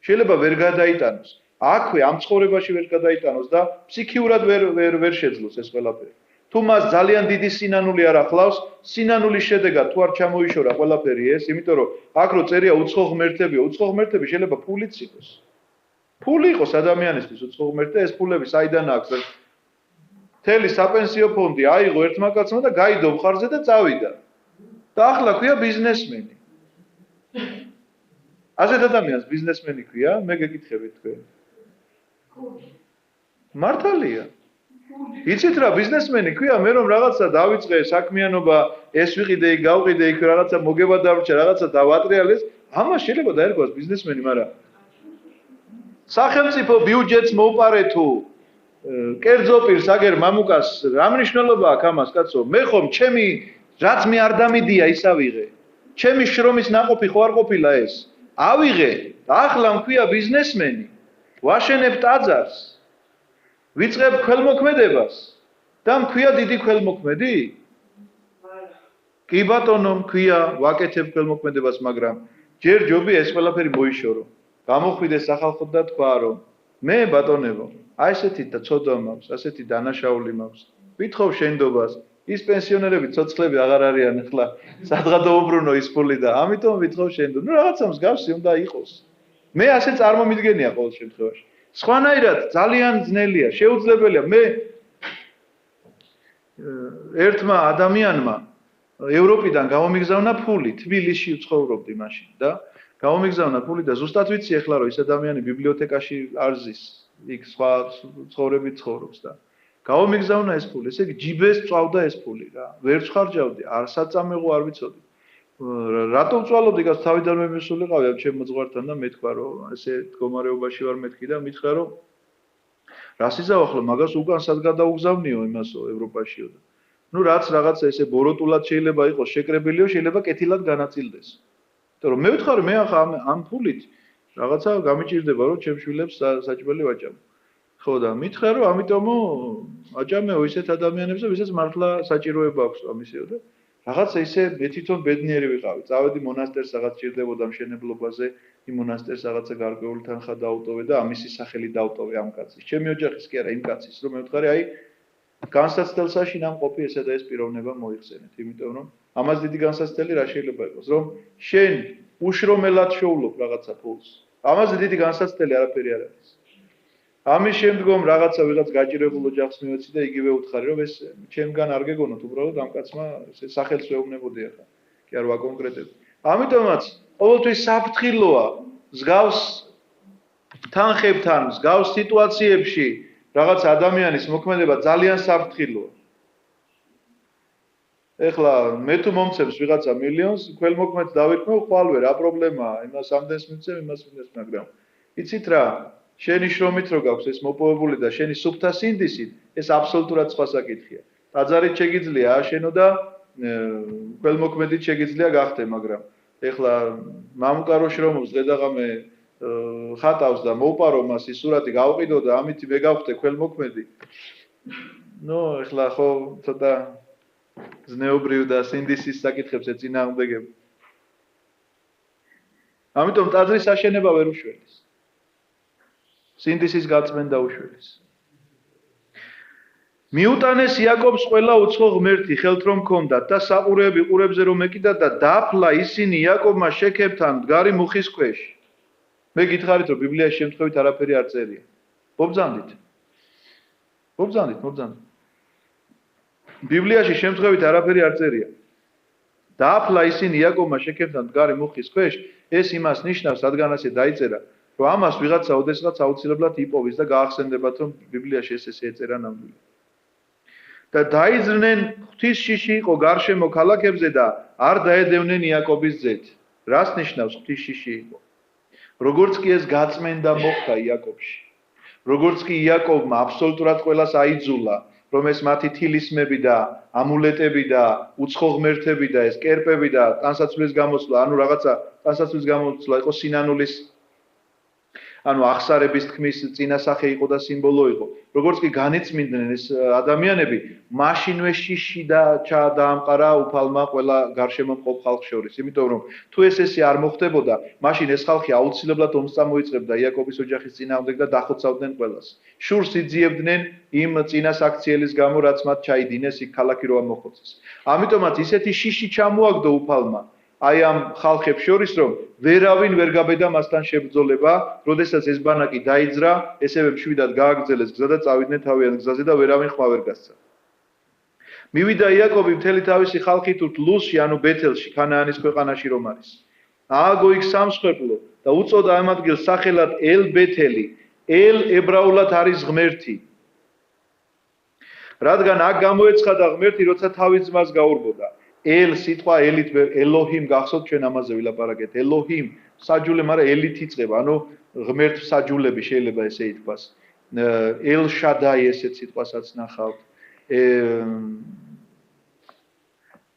შეიძლება ვერ გადაიტანოს. აქვე ამ ცხოვრებაში ვერ გადაიტანოს და ფსიქიურად ვერ შეძლოს ეს ყველაფერი. თუ მას ძალიან დიდი სინანული არ ახლავს, სინანულის შედეგად თუ არ ჩამოიშორა ყველაფერი ეს, იმიტომ რომ აქ რო წერია უცხო ღმერთებია, უცხო ღმერთები შეიძლება ფულიც იყოს. ფული იყოს ადამიანისთვის უცხო ღმერთი და ეს ფულები საიდან აქვს? მთელი საპენსიო ფონდი აიღო ერთმა კაცმა და გაიდო მხარზე და წავიდა. და ახლა ქვია ბიზნესმენი. ასეთ ადამიანს ბიზნესმენი ქვია, მე გეკითხებით თქვენ. მართალია. იცით რა ბიზნესმენი ქვია, მე რომ რაღაცა დავიწყე საქმიანობა, ეს ვიყიდე, იქ გავყიდე, იქ რაღაცა მოგება დავრჩა, რაღაცა დავატრიალეს, ამას შეიძლება დაერქვას ბიზნესმენი, მაგრამ სახელმწიფო ბიუჯეტს მოუპარე თუ კერძო პირს აგერ მამუკას რა მნიშვნელობა აქვს ამას, კაცო? მე ხომ ჩემი რაც მე არ დამიდია ის ავიღე. ჩემი შრომის ნაყოფი ხო არ ყოფილა ეს. ავიღე, ახლა მქვია ბიზნესმენი. ვაშენებ ტაძარს. ვიწყებ ქველმოქმედებას და მქვია დიდი ქველმოქმედი? კი ბატონო, მქვია, ვაკეთებ ქველმოქმედებას, მაგრამ ჯერ ჯობია ეს ყველაფერი მოიშორო. გამოხვიდე სახალხო და თქვა რომ მე ბატონებო, აი ესეთი და ცოდვა მაქვს, ასეთი დანაშაული მაქვს. ვითხოვ შენდობას, ის პენსიონერები ცოცხლები აღარ არიან ახლა, სადღაც დაუბრუნო ის ფული და ამიტომ ვითხოვ შენდობა. ნუ რაღაცა მსგავსი უნდა იყოს. მე ასე წარმომიდგენია ყოველ შემთხვევაში. სხვანაირად ძალიან ძნელია, შეუძლებელია. მე ერთმა ადამიანმა ევროპიდან გამომიგზავნა ფული, თბილისში ცხოვრობდი მაშინ და გამომიგზავნა ფული და ზუსტად ვიცი ახლა რომ ის ადამიანი ბიბლიოთეკაში არ ზის, იქ სხვა ცხოვრებით ცხოვრობს და გამომიგზავნა ეს ფული, ესე იგი ჯიბეს წავდა ეს ფული რა. ვერ ხარჯავდი, არ საწამეღო არ ვიცოდი. რატომ წვალობდი გას თავიდანვე მისულიყავი ამ ჩემ მოძღვართან და მეთქვა რომ ესე მდგომარეობაში ვარ მეთქი და მითხრა რომ რას იზავახლო მაგას უკან სად გადაუგზავნიო იმასო ევროპაშიო და ნუ რაც რაღაცა ესე ბოროტულად შეიძლება იყოს შეკრებილიო შეიძლება კეთილად განაწილდეს იმიტომ რომ მე ვთხარი მე ახლა ამ ფულით რაღაცა გამიჭირდება რომ ჩემ შვილებს საჭმელი ვაჭამ ხო და მითხრა რომ ამიტომო აჭამეო ისეთ ადამიანებს ვისაც მართლა საჭიროება აქვს ამისეო და რაღაცა ისე მე თვითონ ბედნიერი ვიყავი. წავედი მონასტერს რაღაც ჭირდებოდა მშენებლობაზე, იმ მონასტერს რაღაცა გარკვეული თანხა დაუტოვე და ამისი სახელი დაუტოვე ამ კაცის. ჩემი ოჯახის კი არა, იმ კაცის, რომ მე ვთქარი, აი განსაცდელსაში ნამყოფი ესა და ეს პიროვნება მოიხსენეთ, იმიტომ რომ ამას დიდი განსაცდელი რა შეიძლება იყოს, რომ შენ უშრომელად შოულობ რაღაცა ფულს. ამაზე დიდი განსაცდელი არაფერი არ არის. ამის შემდგომ რაღაცა ვიღაც გაჭირებულ ოჯახს მივეცი და იგივე უთხარი რომ ეს ჩემგან არ გეგონოთ უბრალოდ ამ კაცმა სახელს ვეუბნებოდი ახლა კი არ ვაკონკრეტებ ამიტომაც ყოველთვის საფრთხილოა მსგავს თანხებთან მსგავს სიტუაციებში რაღაც ადამიანის მოქმედება ძალიან საფრთხილოა ეხლა მე თუ მომცემს ვიღაცა მილიონს ქველმოქმედს დავიქმნო ხვალვე რა პრობლემაა იმას ამდენს მიცემ იმას მინდეს მაგრამ იცით რა შენი შრომით რო გაქვს ეს მოპოვებული და შენი სუფთა სინდისით ეს აბსოლუტურად სხვა საკითხია. ტაძარით შეგიძლია აშენო და ქველმოქმედით შეგიძლია გახდე, მაგრამ ეხლა მამუკა რო შრომობს დღედაღამე ხატავს და მოუპარო მას ის სურათი გავყიდო და ამით მე გავხდე ქველმოქმედი. ნუ ეხლა ხო ცოტა ზნეობრივ და სინდისის საკითხებს ეწინააღმდეგებ. ამიტომ ტაძრის აშენება ვერ უშველის. სინდისის გაწმენდა უშველის. მიუტანეს იაკობს ყველა უცხო ღმერთი ხელთ რომ ქონდათ და საყურეები ყურებზე რომ ეკიდა და დაფლა ისინი იაკობმა შექებთან მდგარი მუხის ქვეშ. მე გითხარით რომ ბიბლიაში შემთხვევით არაფერი არ წერია. მობრძანდით. ბიბლიაში შემთხვევით არაფერი არ წერია. დაფლა ისინი იაკობმა შექებთან მდგარი მუხის ქვეშ, ეს იმას ნიშნავს, რადგან ასე დაიწერა. რომ ამას ვიღაცა ოდესღაც აუცილებლად იპოვის და გაახსენდებათ რომ ბიბლიაში ესე ეწერა ნამდვილი. და დაიძრნენ ღვთის შიში იყო გარშემო ქალაქებზე და არ დაედევნენ იაკობის ძეთ. რას ნიშნავს ღვთის შიში იყო? როგორც კი ეს გაწმენდა მოხდა იაკობში. როგორც კი იაკობმა აბსოლუტურად ყველას აიძულა, რომ ეს მათი თილისმები და ამულეტები და უცხო ღმერთები და ეს კერპები და ტანსაცმლის გამოსვლა, ანუ რაღაცა ტანსაცმლის გამოსვლა იყო სინანულის ანუ აღსარების თქმის წინასახე იყო და სიმბოლო იყო. როგორც კი განეწმინდნენ ეს ადამიანები, მაშინვე შიში და დაამყარა უფალმა ყველა გარშემო მყოფ ხალხს შორის. იმიტომ რომ თუ ესე არ მოხდებოდა, მაშინ ეს ხალხი აუცილებლად ომს წამოიწყებდა იაკობის ოჯახის წინააღმდეგ და დახოცავდნენ ყველას. შურს იძიებდნენ იმ წინასაქციელის გამო, რაც მათ ჩაიდინეს იქ ქალაქი რო ამოხოცეს. ამიტომაც ისეთი შიში ჩამოაგდო უფალმა აი ამ ხალხებს შორის რომ ვერავინ ვერ გაბედა მასთან შებრძოლება, როდესაც ეს ბანაკი დაიძრა, ესევე მშვიდად გააგრძელეს გზა და წავიდნენ თავიანთ გზაზე და ვერავინ ხმა ვერ გასცა. მივიდა იაკობი მთელი თავისი ხალხით ლუსში, ანუ ბეთელში, ქანაანის ქვეყანაში რომ არის. ააგო იქ სამსხვერპლო და უწოდა ამ ადგილს სახელად ელ-ბეთელი, ელ ებრაულად არის ღმერთი. რადგან აქ გამოეცხადა ღმერთი, როცა თავის ძმას გაურბოდა. ელ სიტყვა ელით ელოჰიმ გახსოვთ ჩვენ ამაზე ვილაპარაკეთ ელოჰიმ საჯულე მაგრამ ელით იწყება ანუ ღმერთ საჯულები შეიძლება ესე ითქვას ელ შადაი ესეთ სიტყვასაც ნახავთ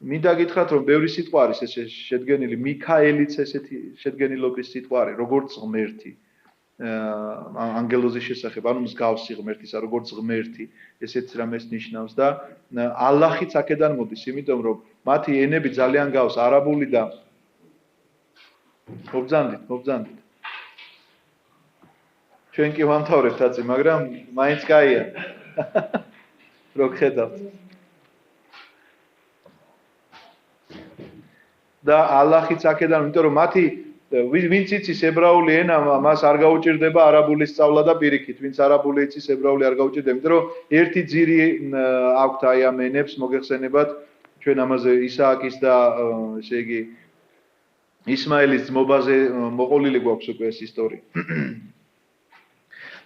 მინდა გითხრათ რომ ბევრი სიტყვა არის ეს შედგენილი მიქაელიც ესეთი შედგენილობის სიტყვა არის როგორც ღმერთი ანგელოზის შესახებ ანუ მსგავსი ღმერთისა როგორც ღმერთი ესეც რამეს ნიშნავს და ალლაჰიც აქედან მოდის იმიტომ რომ მათი ენები ძალიან გავს არაბული და მობრძანდით ჩვენ კი ვამთავრებთ აწი მაგრამ მაინც კაია რო ხედავთ და ალლაჰიც აქედან იმიტომ რომ მათი ვინც იცის ებრაული ენა მას არ გაუჭირდება არაბულის სწავლა და პირიქით ვინც არაბული იცის ებრაული არ გაუჭირდება იმიტომ რომ ერთი ძირი აქვთ აი ამ ენებს მოგეხსენებათ ჩვენ ამაზე ისააკის და ესე იგი ისმაელის ძმობაზე მოყოლილი გვაქვს უკვე ეს ისტორია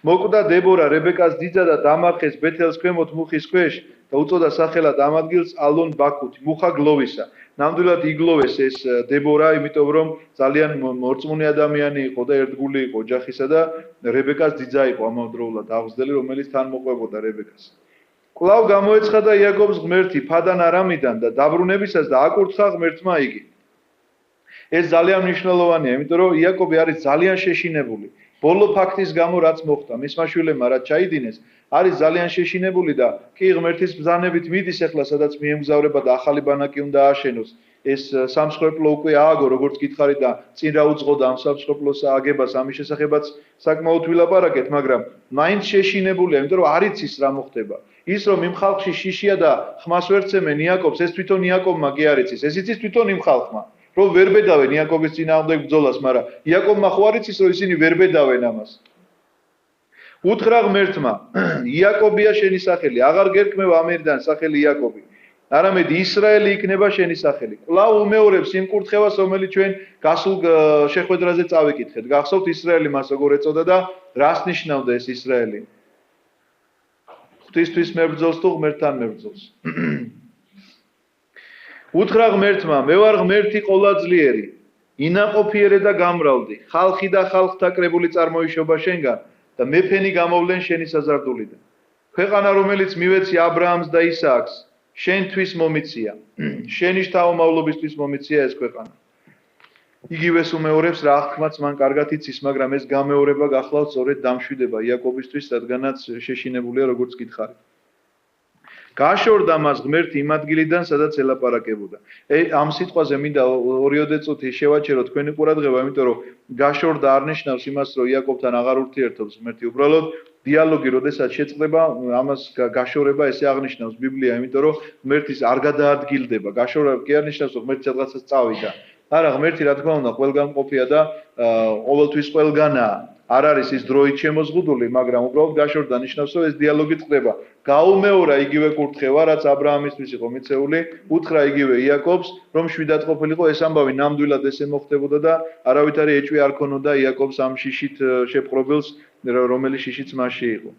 მოკვდა დებორა რებეკას ძიძა და დამარხეს ბეთელს ქვემოთ მუხის ქვეშ და უწოდა სახელად ამ ადგილს ალონ ბაქუთი მუხა გლოვისა ნამდვილად იგლოვეს ეს დებორა, იმიტომ რომ ძალიან მორწმუნე ადამიანი იყო და ერთგული იყო ოჯახისა და რებეკას ძიძა იყო ამავდროულად აღზრდელი, რომელიც თან მოყვებოდა რებეკას. კვლავ გამოეცხადა იაკობს ღმერთი ფადან არამიდან და დაბრუნებისას და აკურთხა ღმერთმა იგი. ეს ძალიან მნიშვნელოვანია, იმიტომ რომ იაკობი არის ძალიან შეშინებული. ბოლო ფაქტის გამო რაც მოხდა, მისმა შვილებმა რაც ჩაიდინეს, არის ძალიან შეშინებული და კი ღმერთის ბრძანებით მიდის ახლა სადაც მიემგზავრება და ახალი ბანაკი უნდა ააშენოს. ეს სამსხვერპლო უკვე ააგო, როგორც გითხარი და წინ რა უძღოდა ამ სამსხვერპლოს აგებას, ამის შესახებაც საკმაოდ ვილაპარაკეთ, მაგრამ მაინც შეშინებულია, იმიტომ რომ არ იცის რა მოხდება. ის რომ იმ ხალხში შიშია და ხმას ვერცემენ იაკობს, ეს თვითონ იაკობმა კი არ იცის, ეს იცის თვითონ იმ ხალხმა. რომ ვერ ბედავენ იაკობის წინააღმდეგ ბრძოლას, მაგრამ იაკობმა ხო არ იცის, რომ ისინი ვერ ბედავენ ამას. უთხრა ღმერთმა, იაკობია შენი სახელი, აღარ გერკმევ ამერიდან სახელი იაკობი. არამედ ისრაელი იქნება შენი სახელი. კვლავ უმეორებს იმ კურთხევას, რომელიც ჩვენ გასულ შეხვედრაზე წავიკითხეთ. გახსოვთ ისრაელი მას როგორ ეწოდა და რას ნიშნავდა ეს ისრაელი? ღვთისთვის მებრძოლს თუ ღმერთთან მებრძოლს. უთხრა ღმერთმა, მე ვარ ღმერთი ყოვლადწლიერი, ინაყოფიერე და გამრავლდი, ხალხი და ხალხთა კრებული წარმოიშობა შენგან და მეფენი გამოვლენ შენი საზარდულიდან. ქვეყანა, რომელიც მივეცი აბრაამს და ისააკს, შენთვის მომიცია, შენი შთამომავლობისთვის მომიცია ეს ქვეყანა. იგივეს უმეორებს რა აღთქმაც მან კარგად იცის, მაგრამ ეს გამეორება გახლავთ სწორედ დამშვიდება იაკობისთვის, რადგანაც შეშინებულია როგორც გითხარით. გაშორდა მას ღმერთი იმ ადგილიდან, სადაც ელაპარაკებოდა. ამ სიტყვაზე მინდა 2 წუთი შევაჩერო თქვენი ყურადღება, იმიტომ რომ გაშორდა არ ნიშნავს იმას, რომ იაკობთან აღარ ურთიერთობს ღმერთი. უბრალოდ დიალოგი, როდესაც შეწყდება, ამას გაშორება ესე აღნიშნავს ბიბლია, იმიტომ რომ ღმერთის არ გადაადგილდება. გაშორება კი არ ნიშნავს, რომ ღმერთი სადღაცას წავიდა. არა, ღმერთი რა თქმა უნდა ყველგან ყოფია და ყოველთვის ყველგანაა. არ არის ის დროით შემოზღუდული, მაგრამ უბრალოდ გაშორდა ნიშნავს, რომ ეს დიალოგი წყდება. გაუმეორა იგივე კურთხევა, რაც აბრაამისთვის იყო მიცეული, უთხრა იგივე იაკობს, რომ შვიდად ყოფილიყო ეს ამბავი ნამდვილად ესე მოხდებოდა და არავითარი ეჭვი არ ქონოდა იაკობს ამ შიშით შეპყრობილს, რომელიც შიშიც მასში იყო.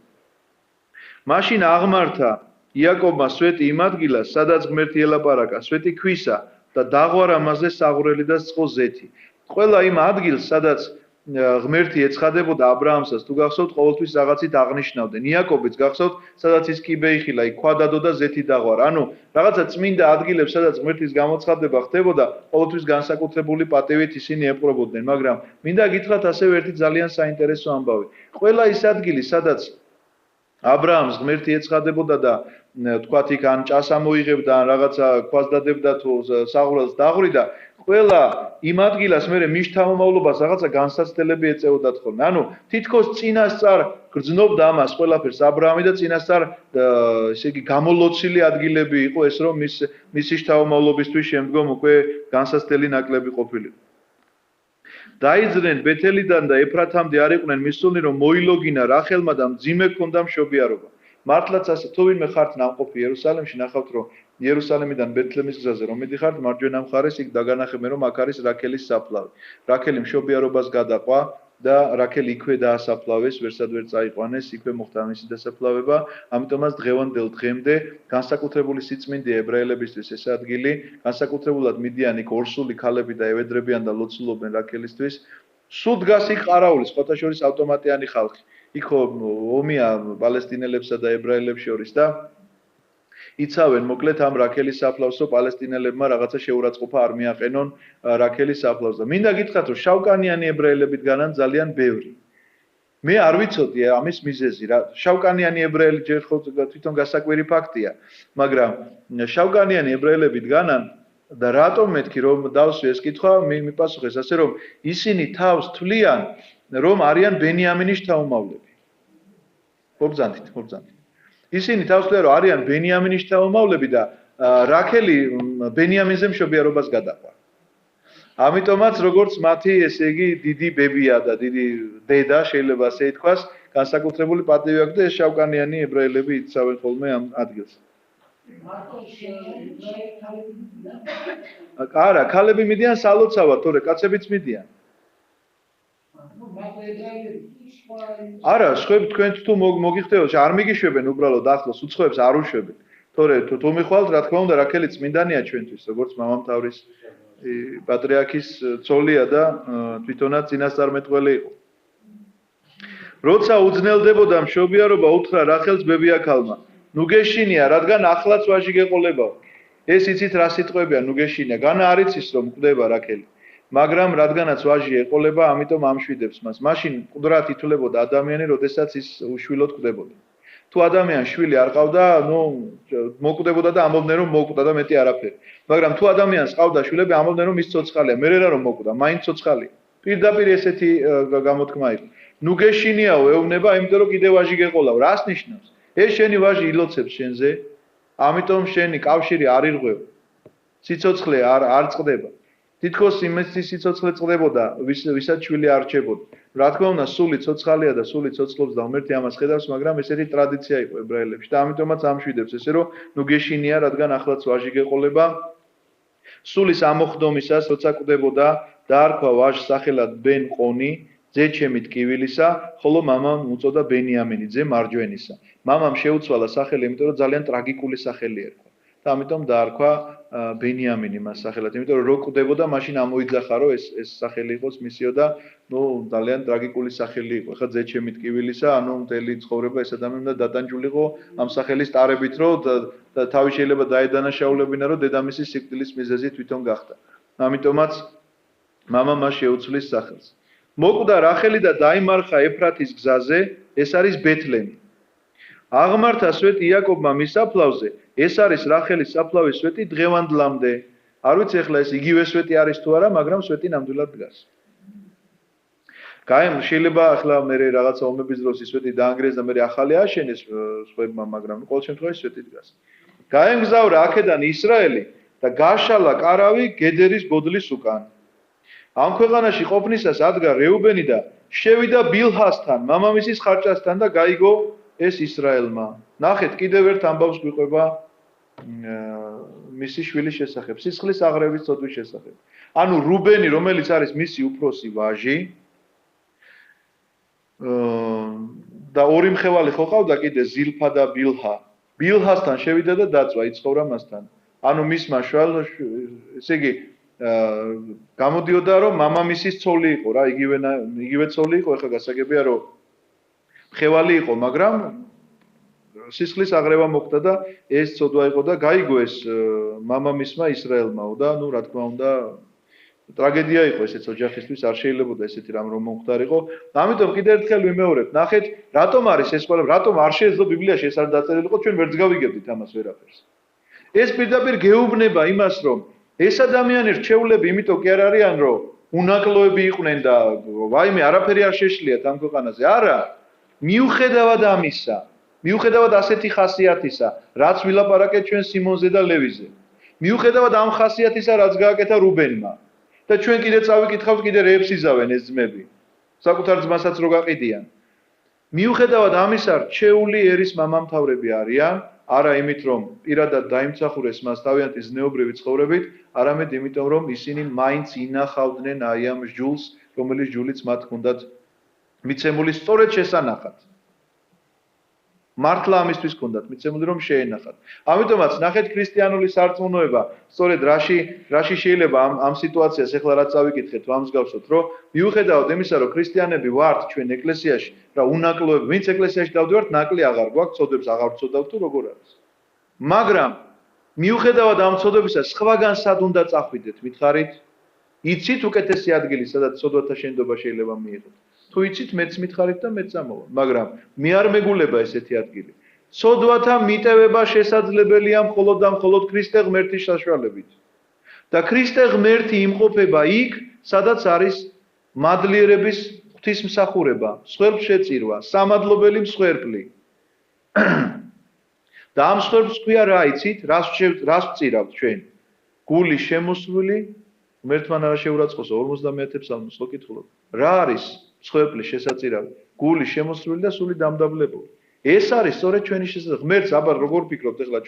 მაშინ აღმართა იაკობმა სვეტი იმ ადგილას, სადაც ღმერთი ელაპარაკა, სვეტი ქვისა და დაღვარა მასზე საღვრელი და წყო ზეთი. ყველა იმ ადგილს, სადაც ღმერთი ეცხადებოდა აბრაამსას, თუ გახსოვთ, ყოველთვის რაღაცით აღნიშნავდნენ. იაკობიც გახსოვთ, სადაც ის კიბე იხილა, იქ ქვა დადო და ზეთი დაღვარა. ანუ რაღაცა წმინდა ადგილებს, სადაც ღმერთის გამოცხადება ხდებოდა, ყოველთვის განსაკუთრებული პატივით ისინი ეპყრობოდნენ, მაგრამ მინდა გითხრათ ასევე ერთი ძალიან საინტერესო ამბავი. ყველა ის ადგილი, სადაც აბრაამს ღმერთი ეცხადებოდა და თქვათ იქ ან ჭას ამოიღებდა, ან რაღაცა ქვას დადებდა თუ საღვრელს დაღვრიდა, ყველა იმ ადგილას მე მის შთამომავლობას რაღაცა განსაცდელები ეწეოდათ ხოლმე. ანუ თითქოს წინასწარ გრძნობდა ამას ყველაფერს აბრაამი და წინასწარ ესე იგი გამოლოცილი ადგილები იყო ეს, რომ მისი შთამომავლობისთვის შემდგომ უკვე განსაცდელი ნაკლები ყოფილიყო. დაიძრნენ ბეთელიდან და ეფრათამდე არ იყვნენ მისულნი, რომ მოილოგინა რახელმა და მძიმე ჰქონდა მშობიარობა. მართლაც ასე, თუ ვინმე ხართ ნამყოფი იერუსალიმში, ნახავთ, რომ იერუსალიმიდან ბეთლემის გზაზე რომ მიდიხართ, მარჯვენა მხარეს იქ დაგანახებენ, რომ აქ არის რაქელის საფლავი. რაქელი მშობიარობას გადაყვა და რაქელი იქვე დაასაფლავეს, ვერსად ვერ წაიყვანეს, იქვე მოხდა მისი დასაფლავება, ამიტომაც დღევანდელ დღემდე განსაკუთრებული სიწმინდე ებრაელებისთვის ეს ადგილი, განსაკუთრებულად მიდიან იქ ორსული ქალები და ევედრებიან და ლოცულობენ რაქელისთვის. სულ დგას იქ ყარაულის, ხოთა შორის ავტომატიანი ხალხი. იქ ომია პალესტინელებსა და ებრაელებს შორის და იცავენ მოკლედ ამ რაქელის საფლავს, რომ პალესტინელებმა რაღაცა შეურაცხყოფა არ მიაყენონ რაქელის საფლავს და მინდა გითხრათ, რომ შავკანიანი ებრაელებით განან ძალიან ბევრი. მე არ ვიცოდი ამის მიზეზი რა. შავკანიანი ებრაელი ჯერ ხო თვითონ გასაკვირი ფაქტია, მაგრამ შავკანიანი ებრაელებით განან და რატომ მეთქი რომ დავსვი ეს კითხვა, მიპასუხეს ასე რომ ისინი თავს თვლიან რომ არიან ბენიამინის შთამომავლები. მობრძანდით. ისინი თავს თვლიან რომ არიან ბენიამინის შთამომავლები და რაქელი ბენიამინზე მშობიარობას გადაყვა. ამიტომაც როგორც მათი ესე იგი დიდი ბებია და დიდი დედა შეიძლება ასე ითქვას, განსაკუთრებული პატივი აქვს და ეს შავკანიანი ებრაელები იცავენ ხოლმე ამ ადგილს. არა, ქალები მიდიან სალოცავად, თორე კაცებიც მიდიან. არა, სხვები თქვენ თუ მოგიხდებათ, არ მიგიშვებენ უბრალოდ ახლოს, უცხოებს არ უშვებენ. სწორედ თუ მიხვალთ, რა თქმა უნდა, რაქელი წმინდანია ჩვენთვის, როგორც მამამთავრის პატრიარქის ცოლია და თვითონაც წინასწარმეტყველი იყო. როცა უძნელდებოდა მშობიარობა, უთხრა რახელს ბებიაქალმა. ნუ გეშინია, რადგან ახლაც ვაჟი გეყოლებაო. ეს იცით რა სიტყვებია, ნუ გეშინია. განა არ იცის რომ კვდება რახელი. მაგრამ რადგანაც ვაჟი ეყოლება, ამიტომ ამშვიდებს მას. მაშინ მკვდრად ითვლებოდა ადამიანი, როდესაც ის უშვილოდ კვდებოდა. თუ ადამიანს შვილი არ ყავდა, მოკვდებოდა და ამბობდნენ რომ მოკვდა და მეტი არაფერი. მაგრამ თუ ადამიანს ყავდა შვილები, ამბობდნენ რომ ის ცოცხალია, მე რა რომ მოკვდა, მაინც ცოცხალია. პირდაპირ ესეთი გამოთქმა იყო. ნუ გეშინიაო, ეუბნება, იმიტომ რომ კიდე ვაჟი გეყოლავ. რას ნიშნავს? ეს შენი ვაჟი ილოცებს შენზე, ამიტომ შენი კავშირი არ ირღვევა. სიცოცხლე არ წყდება. თითქოს იმის სიცოცხლე წყდებოდა, ვისაც შვილი არ რჩებოდა. რა თქმა უნდა, სული ცოცხალია და სული ცოცხლობს და ღმერთი ამას ხედავს, მაგრამ ესეთი ტრადიცია იყო ებრაელებში და ამიტომაც ამშვიდებს ესე რომ ნუ გეშინია, რადგან ახლაც ვაჟი გეყოლება. სულის ამოხდომისას, როცა კვდებოდა, დაარქვა ვაჟს სახელად ბენ ყონი, ძე ჩემი ტკივილისა, ხოლო მამამ უწოდა ბენიამინი, ძე მარჯვენისა. მამამ შეუცვალა სახელი, იმიტომ რომ ძალიან ტრაგიკული სახელი ერქვა. და ამიტომ დაარქვა ბენიამინი მას სახელად, იმიტომ რომ რო კვდებოდა, მაშინ ამოიძახა რომ ეს სახელი იყოს მისიო და ძალიან ტრაგიკული სახელი იყო. ხა ძე ჩემი ტკივილისა, მთელი ცხოვრება ეს ადამიანი უნდა დატანჯულიყო ამ სახელის ტარებით, რომ თავი შეიძლება დაედანაშაულებინა, რომ დედამისის სიკვდილის მიზეზი თვითონ გახდა. ამიტომაც მამა მას შეუცვლის სახელს. მოკვდა რახელი და დაიმარხა ეფრათის გზაზე, ეს არის ბეთლემი. აღმართა სვეტი იაკობმა მის საფლავზე, ეს არის რახელის საფლავის სვეტი დღევანდლამდე. არ ვიცი ახლა ეს იგივე სვეტი არის თუ არა, მაგრამ სვეტი ნამდვილად დგას. შეიძლება ახლა მე რაღაცა ომების დროს ის სვეტი დაანგრიეს და მე ახალი ააშენეს სხვებმა, მაგრამ ყოველ შემთხვევაში სვეტი დგას. გაემგზავრა აქედან ისრაელი და გაშალა კარავი გედერის ბოდლის უკან. ამ ქვეყანაში ყოფნისას ადგა რეუბენი და შევიდა ბილჰასთან, მამამისის ხარჭასთან და გაიგო ეს ისრაელმა. ნახეთ, კიდევ ერთ ამბავს გვიყვება მისი შვილის შესახებ, სისხლის აღრევის ცოდვის შესახებ. ანუ რუბენი, რომელიც არის მისი უფროსი ვაჟი და ორი მხევალი ხო ყავდა კიდე ზილფა და ბილჰა. ბილჰასთან შევიდა და დაწვა, იცხოვრა მასთან. ანუ მისმა ესე იგი გამოდიოდა რომ მამამისის ცოლი იყო რა, იგივე ცოლი იყო, ეხლა გასაგებია რომ მხევალი იყო, მაგრამ სისხლის აღრევა მოხდა და ეს ცოდვა იყო და გაიგო ეს მამამისმა ისრაელმაო და რა თქმა უნდა ტრაგედია იყო ესეც ოჯახისთვის, არ შეიძლებოდა ესეთი რამ რომ მომხდარიყო. ამიტომ კიდევ ერთხელ ვიმეორებ, ნახეთ, რატომ არის ეს ყველა, რატომ არ შეეძლო ბიბლიაში ეს არ დაწერილიყო, ჩვენ ვერც გავიგებდით ამას ვერაფერს. ეს პირდაპირ გეუბნება იმას, რომ ეს ადამიანი რჩეულები იმიტომ კი არ არიან, რომ უნაკლოები იყვნენ და ვაიმე არაფერი არ შეშლიათ ამ ქვეყანაზე. არა, მიუხედავად ამისა, მიუხედავად ასეთი ხასიათისა, რაც ვილაპარაკეთ ჩვენ სიმონზე და ლევიზე. მიუხედავად ამ ხასიათისა, რაც გააკეთა რუბენმა. და ჩვენ კიდე წავიკითხავთ, კიდე რეებს იზავენ ეს ძმები. საკუთარ ძმასაც რო გაყიდიან. მიუხედავად ამისა, რჩეული ერის მამამთავრები არიან, არა იმით, რომ პირადად დაიმსახურეს მას თავიანთი ზნეობრივი ცხოვრებით, არამედ იმიტომ, რომ ისინი მაინც ინახავდნენ აი ამ ჯულს, რომელიც ჯულიც მათ ჰქონდათ მიცემული სწორედ შესანახად. მართლა ამისთვის ჰქონდათ მიცემული, რომ შეენახათ. ამიტომაც ნახეთ ქრისტიანული სარწმუნოება, სწორედ რაში შეიძლება ამ სიტუაციას ეხლა რაც წავიკითხეთ, ვამსგავსოთ, რომ მიუხედავად იმისა, რომ ქრისტიანები ვართ ჩვენ ეკლესიაში, რა უნაკლოები, ვინც ეკლესიაში დავდივართ, ნაკლი აღარ გვაქვს, ცოდებს აღარ ვცოდავთ თუ როგორ არის. მაგრამ მიუხედავად ამ ცოდებისა, სხვაგან სად უნდა წახვიდეთ, მითხარით? იცით უკეთესი ადგილი, სადაც ცოდვათა შენდობა შეიძლება მიიღოთ. თუ იცით, მეც მითხარით და მეც ამოვა, მაგრამ მე არ მეგულება ესეთი ადგილი. ცოდვათა მიტევება შესაძლებელია მხოლოდ და მხოლოდ ქრისტე ღმერთის საშუალებით. და ქრისტე ღმერთი იმყოფება იქ, სადაც არის მადლიერების ღვთისმსახურება, მსხვერპლ შეწირვა, სამადლობელი მსხვერპლი. და ამ მსხვერპლს ქვია რა იცით, რას ვწირავთ ჩვენ? გული შემოსვლილი, ღმერთმან არა შეურაცხყოფა 50 ფსალმოს ხო კითხულობ. რა არის მსხვერპლის შესაწირავი? გული შემოსვლილი და სული დამდაბლებული. ეს არის სწორედ ჩვენი შესაძლებელი. ღმერთს აბა როგორ ფიქრობთ ახლა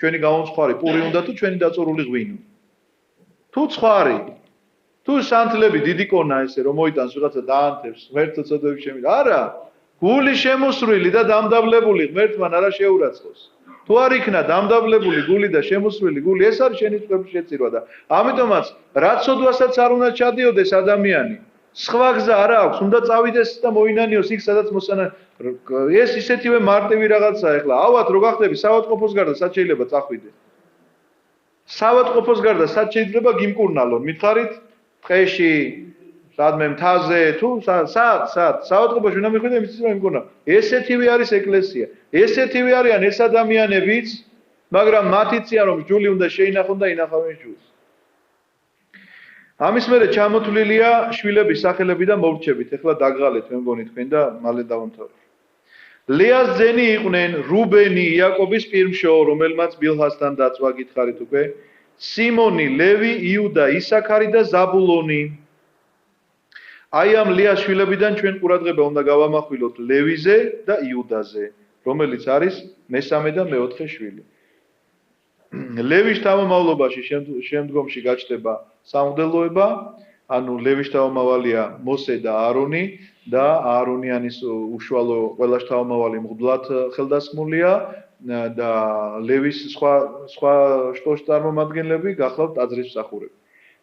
ჩვენი გამომცხვარი პური უნდა თუ ჩვენი დაწურული ღვინო? თუ ცხარი, თუ სანთლები დიდი კონა ესე რომ მოიტანს ვიღაცა დაანთებს, ღმერთო ცოდვები შემიძლია. არა, გული შემოსვლილი და დამდაბლებული ღმერთმან არა შეურაცხყოფს. თუ არ იქნა დამდაბლებული გული და შემოსვლილი გული, ეს არის შენი წყობის შეწირვა და ამიტომაც რაც სოდვასაც არ უნდა ჩადიოდეს ადამიანი. სხვა გზა არ აქვს, უნდა წავიდეს და მოინანიოს იქ, სადაც მოსანა ეს ისეთივე მარტივი რაღაცაა ეხლა. ავად რო გახდები საავადმყოფოს გარდა, სად შეიძლება წახვიდე? საავადმყოფოს გარდა, სად შეიძლება გიმკურნალონ? მითხარით? ტყეში, სადმე მთაზე, თუ სად? საავადმყოფოში უნდა მიხვიდე, იმის რომ იმკურნალო. ესეთივე არის ეკლესია. ესეთივე არიან ეს ადამიანებიც, მაგრამ მათ იციან რომ ჯული უნდა შეინახონ და ინახავენ ჯულს. ამის მერე ჩამოთვლილია შვილების სახელები და მორჩებით. ეხლა დაგღალეთ მე მგონი თქვენ და მალე დავამთავრებ. ლეას ძენი იყვნენ რუბენი, იაკობის პირმშო, რომელმაც ბილჰასთან დაწვა გითხარით უკვე, სიმონი, ლევი, იუდა, ისაქარი და ზაბულონი. აი ამ ლეას შვილებიდან ჩვენ ყურადღება უნდა გავამახვილოთ ლევიზე და იუდაზე, რომელიც არის მესამე და მეოთხე შვილი. ლევის თავმომავლობაში შემდგომში გაჩნდება სამღვდელოება, ანუ ლევის თავმომავალია მოსე და არონი და არონიანის უშუალო ყველა თავმომავალი მღვდლად ხელდასხმულია და ლევის სხვა შტოს წარმომადგენლები გახლავთ ტაძრისმსახურები.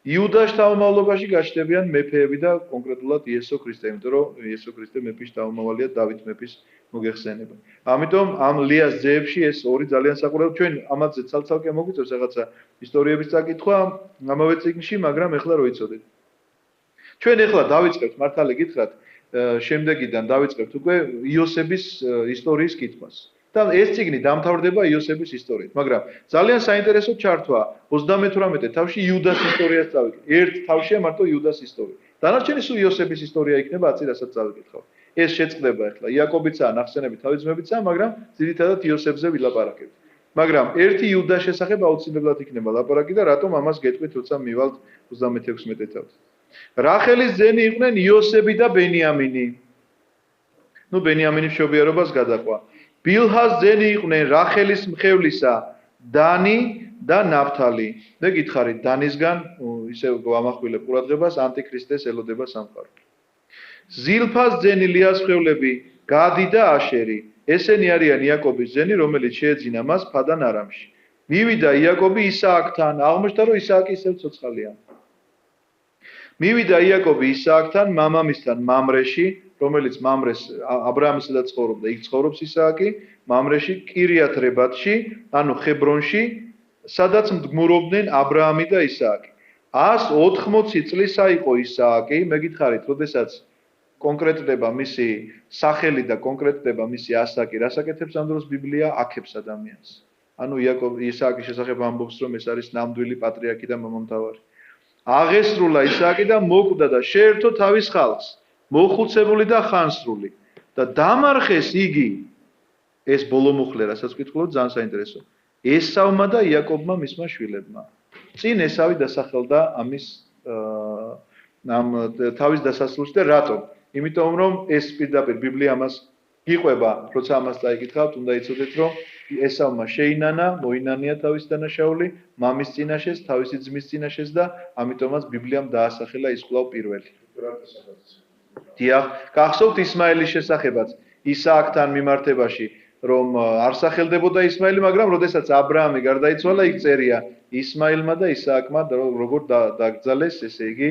იუდას თავმომავლობაში გაჩნდებიან მეფეები და კონკრეტულად იესო ქრისტე, იმიტომ რომ იესო ქრისტე მეფის თავმომავალია დავით მეფის მოგეხსენება. ამიტომ ამ ლეას ძეებში ეს ორი ძალიან საყურებელია. ჩვენ ამაზე ცალ-ცალკე მოგვიწევს რაღაცა ისტორიების წაკითხვა ამავე წიგნში, მაგრამ ეხლა რო იცოდეთ. ჩვენ ეხლა დავიწყებთ მართალი გითხრათ, შემდეგიდან დავიწყებთ უკვე იოსების ისტორიის კითხვას. და ეს წიგნი დამთავრდება იოსების ისტორიით, მაგრამ ძალიან საინტერესო ჩართვა 38 თავში იუდას ისტორიას წავიკითხეთ. ერთ თავშია მარტო იუდას ისტორია. დანარჩენი სულ იოსების ისტორია იქნება, აწირასაც წავიკითხავთ. ეს შეწყდება ახლა იაკობიცაა, ნახსენები თავის ძმებიცაა, მაგრამ ძირითადად იოსებზე ვილაპარაკებთ. მაგრამ ერთი იუდას შესახებ აუცილებლად იქნება ლაპარაკი და რატომ ამას გეტყვით, როცა მივალთ 36 თავს. რახელის ძენი იყვნენ იოსები და ბენიამინი. ნუ ბენიამინის მშობიარობას გადაყვა. ბილჰას ძენი იყვნენ რახელის მხევლისა დანი და ნაფთალი. მე გითხარით დანისგან ისე ვამახვილებ ყურადღებას ანტიქრისტეს ელოდება სამყარო. ზილფას ძენი ლეას მხევლები გადი და აშერი. ესენი არიან იაკობის ძენი, რომელიც შეეძინა მას ფადან არამში. მივიდა იაკობი ისააკთან, აღმოჩნდა რომ ისააკი ისევ ცოცხალია. მივიდა იაკობი ისააკთან, მამამისთან მამრეში, რომელიც მამრეს აბრაამისადა ცხოვრობდა, იქ ცხოვრობს ისააკი, მამრეში კირიათ რებათში, ანუ ხებრონში, სადაც მდგმურობდნენ აბრაამი და ისააკი. 180 წლისა იყო ისააკი, მე გითხარით, როდესაც კონკრეტდება მისი სახელი და კონკრეტდება მისი ასაკი, რას აკეთებს ამ დროს ბიბლია აქებს ადამიანს. ანუ ისააკის შესახებ ამბობს, რომ ეს არის ნამდვილი პატრიარქი და მამამთავარი. აღესრულა ისააკი და მოკვდა და შეერთო თავის ხალხს, მოხუცებული და ხანსრული და დამარხეს იგი ეს ბოლო მუხლე, რასაც ვკითხულობ, ძალიან საინტერესო. ესავმა და იაკობმა მისმა შვილებმა. წინ ესავი დასახელდა ამის ამ თავის დასასრულს და რატომ? იმიტომ რომ ეს პირდაპირ ბიბლია ამას იყვება, როცა ამას წაიკითხავთ, უნდა იცოდეთ, რომ ესავმა შეინანა, მოინანია თავის დანაშაული, მამის წინაშეს, თავისი ძმის წინაშეს და ამიტომაც ბიბლიამ დაასახელა ის კვლავ პირველი. დიახ, გახსოვთ ისმაელის შესახებაც, ისააკთან მიმართებაში, რომ არ სახელდებოდა ისმაელი, მაგრამ როდესაც აბრაამი გარდაიცვალა, იქ წერია ისმაილმა და ისააკმა როგორ დაკრძალეს, ესე იგი,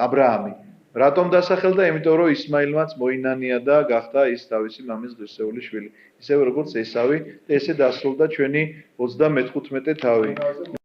აბრაამი. რატომ დასახელდა? იმიტომ რომ ისმაილმაც მოინანია და გახდა ის თავისი მამის ღირსეული შვილი. ისევე როგორც ესავი და ესე დასრულდა ჩვენი 35 თავი.